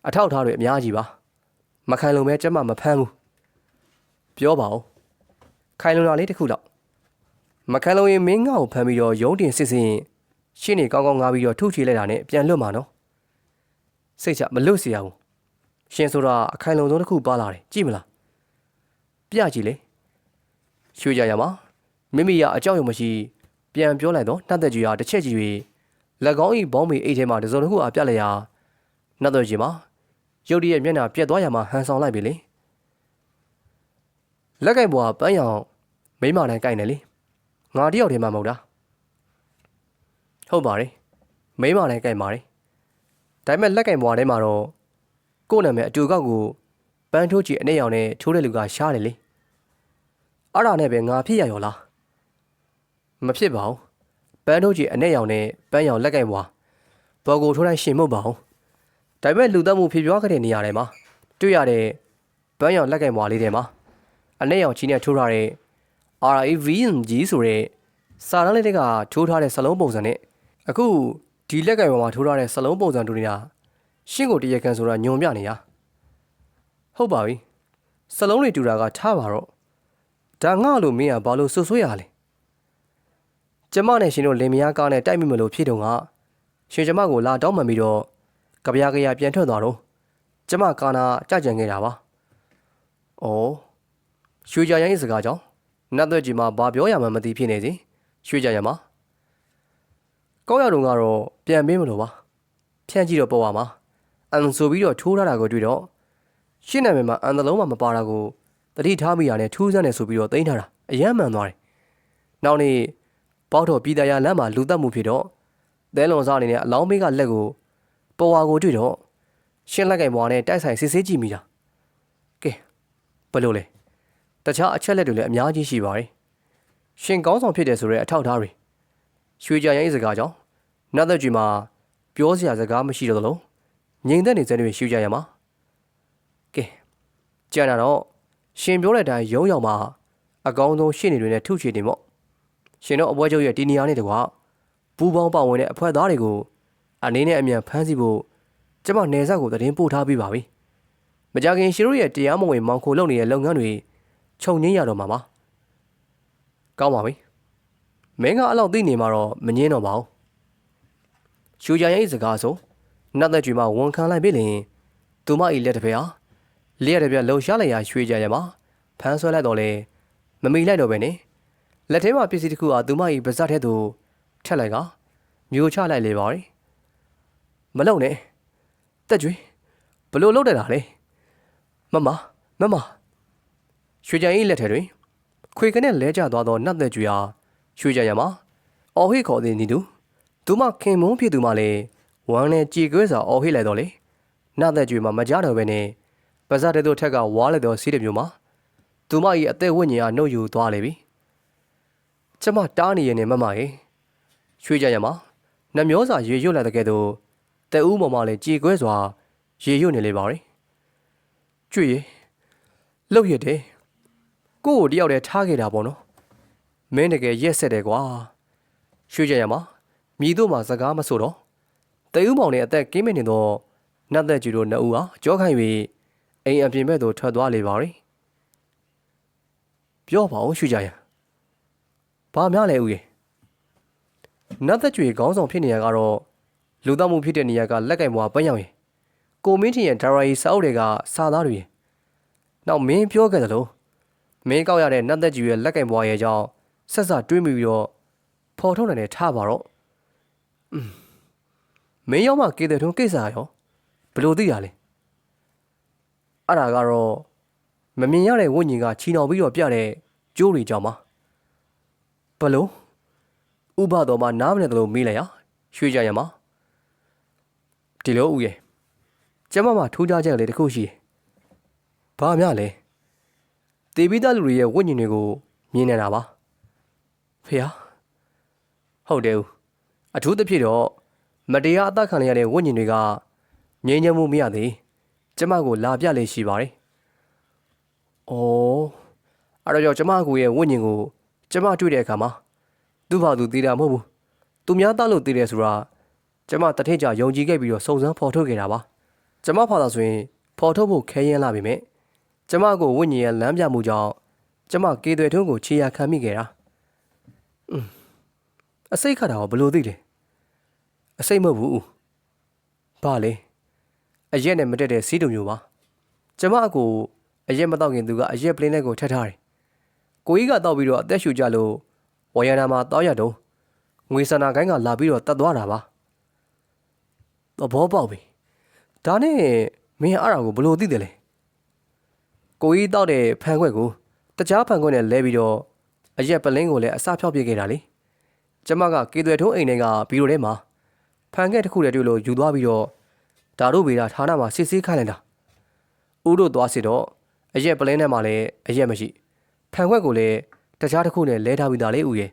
အထောက်ထားတွေအများကြီးပါမခိုင်လုံပဲကျမမဖမ်းဘူးပြောပါဦးခိုင်လုံတာလေးတစ်ခုတော့မခိုင်လုံရင်မင်းငါ့ကိုဖမ်းပြီးတော့ရုံးတင်စစ်စစ်ရှင်းနေကောင်းကောင်းငါပြီးတော့ထုချေလိုက်တာနဲ့ပြန်လွတ်မှာနော်စိတ်ချမလွတ်စေရဘူး ရှင်ဆိုတာအခိုင်လုံဆုံးတစ်ခုပါလာတယ်ကြည့်မလားပြကြည့်လေရွှေကြရမှာမိမိရအကြောက်ရုံမရှိပြန်ပြောလိုက်တော့နှက်သက်ကြီးဟာတစ်ချက်ကြီး၍လက်ကောင်းဤဘောင်းမီအိတ်ထဲမှာတစုံတစ်ခုအပြက်လျာနှက်သက်ကြီးမှာရုတ်တရက်မျက်နှာပြက်သွားရမှာဟန်ဆောင်လိုက်ပြီလေလက်ကင်ဘွားပန်းရောင်မိမတိုင်းကိုက်နေလေငါတယောက်တည်းမှမဟုတ်တာဟုတ်ပါတယ်မိမတိုင်းကိုက်ပါတယ်ဒါပေမဲ့လက်ကင်ဘွားထဲမှာတော့ကို့နာမည်အတူကောက်ကိုပန်းထိုးကြည့်အနဲ့ရောင်နဲ့ထိုးတဲ့လူကရှားတယ်လေအဲ့ဒါနဲ့ပဲငါဖြစ်ရရောလားမဖြစ်ပါဘူးပန်းထိုးကြည့်အနဲ့ရောင်နဲ့ပန်းရောင်လက်ကင်ဘွားဘော်ကိုထိုးတိုင်းရှင်မဟုတ်ပါဘူးဒါပေမဲ့လူသက်မှုဖြစ်ပွားခဲ့တဲ့နေရာတွေမှာတွေ့ရတဲ့ပန်းရောင်လက်ကင်ဘွားလေးတွေမှာအနဲ့ရောင်ချီနဲ့ထိုးထားတဲ့ RAVNG ဆိုတဲ့စာတန်းလေးတွေကထိုးထားတဲ့စလုံးပုံစံနဲ့အခုဒီလက်ကင်ဘွားမှာထိုးထားတဲ့စလုံးပုံစံတူနေတာရှင်းကိုတရကန်ဆိုတာညုံပြနေရဟုတ်ပါပြီစလုံးတွေတူတာကထားပါတော့ဒါငါ့လိုမင်းကဘာလို့ဆွဆွရလဲကျမနဲ့ရှင်တို့လင်မယားကားနဲ့တိုက်မိမလို့ဖြစ်တော့ကရှင်ကျမကိုလာတောင်းမှန်ပြီးတော့ကြပြားကြရပြန်ထွက်သွားတော့ကျမကာနာကြကြံခဲ့တာပါ။အော်ရွှေကြရိုင်းစကားကြောင့်နတ်သွက်ကြီးမှာဘာပြောရမှမသိဖြစ်နေစီရွှေကြရမှာကောက်ရတုံကတော့ပြန်ပေးမလို့ပါဖြန့်ကြည့်တော့ပေါ်ပါမှာအန်ဆိုပြီးတော့ထိုးထားတာကိုတွေ့တော့ရှင်းနာမည်မှာအန်တလုံးမှမပါတာကိုတတိထားမိရနဲ့ထူးဆန်းနေဆိုပြီးတော့သိမ်းထားတာအယမ်းမှန်သွားတယ်။နောက်နေ့ပေါတော့ပြည်သားရလမ်းမှာလူတက်မှုဖြစ်တော့သဲလွန်စားအနေနဲ့အလောင်းမေးကလက်ကိုပေါ်ဝါကိုတွေ့တော့ရှင်းလက်ကင်ဘွားနဲ့တိုက်ဆိုင်စစ်ဆေးကြည့်မိတာ။ကဲဘယ်လိုလဲတခြားအချက်လက်တွေလည်းအများကြီးရှိပါတယ်။ရှင်ကောင်းဆောင်ဖြစ်တယ်ဆိုတဲ့အထောက်အထားတွေရွှေကြရိုင်းစကားကြောင့်နတ်သက်ကြီးမှာပြောစရာစကားမရှိတော့သလိုငြိမ်သက်နေစတဲ့ရွှေကြရမှာကဲကြံတာတော့ရှင်ပြောတဲ့အတိုင်းရုံးရောက်မှာအကောင်းဆုံးရှင်းနေတွေနဲ့ထုချေတယ်ပေါ့ရှင်တို့အပွဲချုပ်ရဲ့ဒီနေရာနဲ့တကွာပူပေါင်းပါဝင်တဲ့အဖွဲသားတွေကိုအနေနဲ့အမြန်ဖမ်းဆီးဖို့ကျမနေဆက်ကိုသတင်းပို့ထားပြီးပါပြီမကြခင်ရှင်တို့ရဲ့တရားမဝင်မောင်ခိုလုပ်နေတဲ့လုပ်ငန်းတွေခြုံငင်းရတော့မှာပါကောင်းပါပြီမင်းကအလောက်သိနေမှာတော့မငင်းတော့ပါဘူးရှူကြရဲ့စကားဆိုနတ်သက်ကြီးမှဝန်ခံလိုက်ပြီလင်သူမ၏လက်တစ်ဖက်ဟာလျက်တစ်ပြက်လှုပ်ရှားလိုက်ရာရွှေကြရမှာဖမ်းဆွဲလိုက်တော့လေမမိလိုက်တော့ပဲနဲ့လက်ထဲမှာပစ္စည်းတစ်ခုဟာသူမ၏ပါးစပ်ထဲသို့ထက်လိုက်ကမျိုးချလိုက်လေပါရီမလုံနဲ့တက်ကျွေးဘလို့လုံတယ်လားလေမမရွှေကြရင်လက်ထဲတွင်ခွေကနဲ့လဲကျသွားသောနတ်သက်ကျွေးဟာရွှေကြရမှာအော်ဟိခေါ်သည်နီတူသူမခင်မုန်းဖြစ်သူမလည်းဝမ်းနဲ့ကြေကွဲစွာအော်ဟိလိုက်တော့လေနတ်သက်ကျွေးမှာမကြတော့ပဲနဲ့ပါးစပ်ထဲသို့ထက်ကဝါလိုက်သောစီးတဲ့မျိုးမှာသူမ၏အသက်ဝိညာဉ်အားနှုတ်ယူသွားလေပြီကျမတားနေရင်နဲ့မမရေရွှေကြရမှာနှမျောစာရေရွတ်လိုက်တဲ့ကဲ့သို့တဲဦးမော်မလည်းကြေကွဲစွာရေရွတ်နေလေပါရီကျွေရလှုပ်ရတဲ့ကို့ကိုတယောက်တည်းထားခဲ့တာပေါ့နော်မင်းတကယ်ရက်ဆက်တယ်ကွာရွှေကြရမှာမြည်တို့မှာစကားမဆိုတော့တဲဦးမောင်နဲ့အသက်ကင်းမနေတော့နတ်သက်ကြီးတို့နှစ်ဦးဟာကြောခိုင်းပြီးအိမ်အပြင်ဘက်သို့ထွက်သွားလေပါရီပြောပါဦးရွှေကြရဘာများလဲဦးရေနတ်သက်ကျွေခေါင်းဆောင်ဖြစ်နေရကတော့လူသားမှုဖြစ်တဲ့နေရာကလက်ကင်ဘွားပန်းရောင်ရင်ကိုမင်းထင်ရဲ့ဒါရိုင်စာအုပ်တွေကစာသားတွေနောက်မင်းပြောခဲ့သလိုမင်းကောက်ရတဲ့နတ်သက်ကျွေရဲ့လက်ကင်ဘွားရဲ့ကြောင့်ဆက်စတွေးမိပြီးတော့ဖော်ထုတ်နိုင်တယ်ထားပါတော့မင်းရောက်မှကေတဲ့ထုံးကိစ္စရောဘယ်လိုသိရလဲအဲ့ဒါကတော့မမြင်ရတဲ့ဝိညာဉ်ကချီနှောင်ပြီးတော့ပြတဲ့ကျိုးတွေကြောင့်ပါဘလို့ဥပတော်မှာနားမနေတယ်လို့မေးလိုက်ရရွှေကြရမှာဒီလိုဦးရဲ့ကျမထူးခြားချက်လေးတစ်ခုရှိတယ်ဘာမှလဲတေပိသားလူတွေရဲ့ဝိညာဉ်တွေကိုမြင်နေတာပါဖေဟာဟုတ်တယ်ဦးအထူးသဖြင့်တော့မတရားအသက်ခံရတဲ့ဝိညာဉ်တွေကငြိမ်းချမ်းမှုမရသေးကျမကိုလာပြလေရှိပါတယ်။အော်အဲ့တော့ကျမကိုရဲ့ဝိညာဉ်ကိုကျမတွေ့တဲ့အခါမှာသူ့ဘာသူသိတာမဟုတ်ဘူး။သူများသားလို့သိတယ်ဆိုတာကျမတထည့်ကြယုံကြည်ခဲ့ပြီးတော့စုံစမ်းဖော်ထုတ်ခဲ့တာပါ။ကျမဖာသာဆိုရင်ဖော်ထုတ်ဖို့ခဲရင်လာပြီမဲ့ကျမကိုဝိညာဉ်ရဲ့လမ်းပြမှုကြောင့်ကျမကေသွဲထုံးကိုခြေရခံမိခဲ့တာ။အစိတ်ခတ်တာကိုဘယ်လိုသိလဲ။အစိတ်မဟုတ်ဘူး။ဘာလဲ။အရက်နဲ့မတက်တဲ့စီးတုံမျိုးပါ ကျမအကိုအရက်မတော့ခင်သူကအရက်ပလင်းထဲကိုထည့်ထားတယ်ကိုကြီးကတော့ပြီးတော့အသက်ရှူကြလို့ဝရဏမှာတောက်ရတော့ငွေစန္ဒကိုင်းကလာပြီးတော့တတ်သွားတာပါသဘောပေါက်ပြီဒါနဲ့မင်းအဲ့ဒါကိုဘလို့သိတယ်လဲကိုကြီးတောက်တဲ့ဖန်ခွက်ကိုတခြားဖန်ခွက်နဲ့လဲပြီးတော့အရက်ပလင်းကိုလည်းအစဖြောက်ပြစ်ခဲ့တာလေကျမကကေသွဲထုံးအိမ်ထဲကဘီရိုထဲမှာဖန်ခွက်တစ်ခုတည်းတွေ့လို့ယူသွားပြီးတော့ဒါတို့ဗေဒဌာနမှာစစ်ဆေးခိုင်းလိုက်တာဦးတို့သွားစစ်တော့အရက်ပလင်းထဲမှာလည်းအရက်မရှိဖန်ခွက်ကိုလည်းတခြားတစ်ခုနဲ့လဲထားပြီးသားလေဦးရဲ့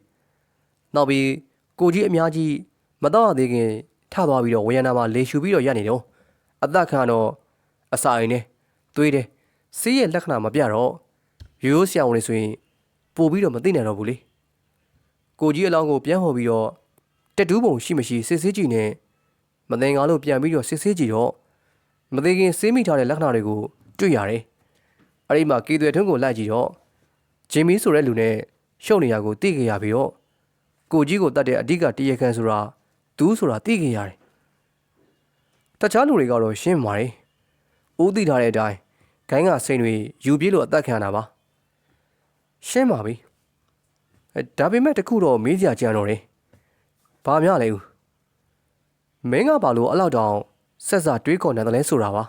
နောက်ပြီးကိုကြီးအများကြီးမတော့ရသေးခင်ထသွားပြီးတော့ဝရဏမှာလေရှူပြီးတော့ရက်နေတော့အသက်ခံတော့အစာအိမ်နဲ့သွေးတယ်ဆေးရဲ့လက္ခဏာမပြတော့ရိုးရိုးဆရာဝန်တွေဆိုရင်ပို့ပြီးတော့မသိနိုင်တော့ဘူးလေကိုကြီးအလောင်းကိုပြန်ဟော်ပြီးတော့တက်တူးပုံရှိမရှိစစ်ဆေးကြည့်နေမသိငါလို့ပြန်ပြီးတော့စစ်ဆေးကြည့်တော့မသိခင်ဆေးမိထားတဲ့လက္ခဏာတွေကိုတွေ့ရတယ်အဲ့ဒီမှာကေသွဲထွန်းကိုလိုက်ကြည့်တော့ဂျင်မီဆိုတဲ့လူနဲ့ရှုပ်နေရကိုသိခဲ့ရပြီးတော့ကိုကြီးကိုတတ်တဲ့အဓိကတရားခံဆိုတာသူဆိုတာသိခဲ့ရတယ်တခြားလူတွေကတော့ရှင်းပါတယ်ဦးသိထားတဲ့အတိုင်းဂိုင်းကစိန်တွေယူပြေးလို့အသက်ခံတာပါရှင်းပါပြီဒါပေမဲ့တခုတော့မေးစရာကြံတော့တယ်ဘာများလဲဦးမင်းကဘာလို့အဲ့လောက်တောင်ဆက်စာတွေးခေါ်နေတယ်လဲဆိုတာပါ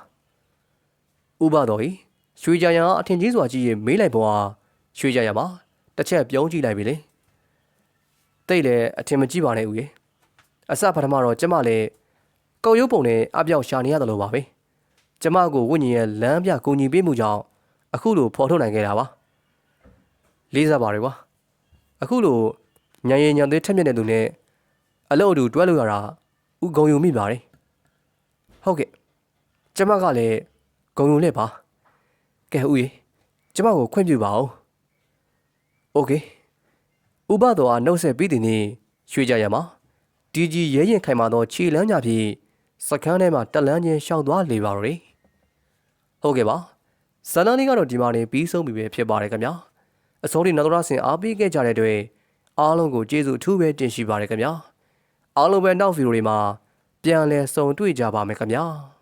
ဥပတော်ကြီးရွှေကြရန်အထင်ကြီးစွာကြီးရင်မေးလိုက်ပေါ်ဟာရွှေကြရန်မှာတစ်ချက်ပြုံးကြည့်လိုက်ပြီလေတိတ်လည်းအထင်မကြီးပါနဲ့ဦးရေအစပထမတော့ကျမလည်းကောက်ရုပ်ပုံနဲ့အပြောက်ရှာနေရတယ်လို့ပါပဲကျမကိုဝိညာဉ်ရဲ့လမ်းပြကူညီပေးမှုကြောင့်အခုလိုဖော်ထုတ်နိုင်ခဲ့တာပါလေးစားပါရကွာအခုလိုညံရင်ညံသေးထက်မြက်တဲ့သူနဲ့အလုပ်အတူတွဲလို့ရတာဥဂုံယူမိပါတယ်ဟုတ်ကဲ့ကျမကလည်းဂုံယူလက်ပါကဲဦးရေကျမကိုခွင့်ပြုပါဦးโอเคဥပတော်အားနှုတ်ဆက်ပြီးတဲ့နေ့ရွှေကြရမှာဒီကြီးရဲရင်ခိုင်မာသောခြေလမ်းကြဖြင့်စကန်းထဲမှာတက်လန်းချင်းရှောင်သွားလေပါတော့တယ်ဟုတ်ကဲ့ပါဇာလန်လေးကတော့ဒီမှာနေပြီးဆုံးပြီပဲဖြစ်ပါတယ်ခင်ဗျာအစိုးရနောက်တော့ဆင်အားပေးခဲ့ကြတဲ့အတွက်အားလုံးကိုကျေးဇူးအထူးပဲတင်ရှိပါတယ်ခင်ဗျာအားလုံးပဲနောက်ဗီဒီယိုတွေမှာပြန်လည်ဆုံတွေ့ကြပါမယ်ခင်ဗျာ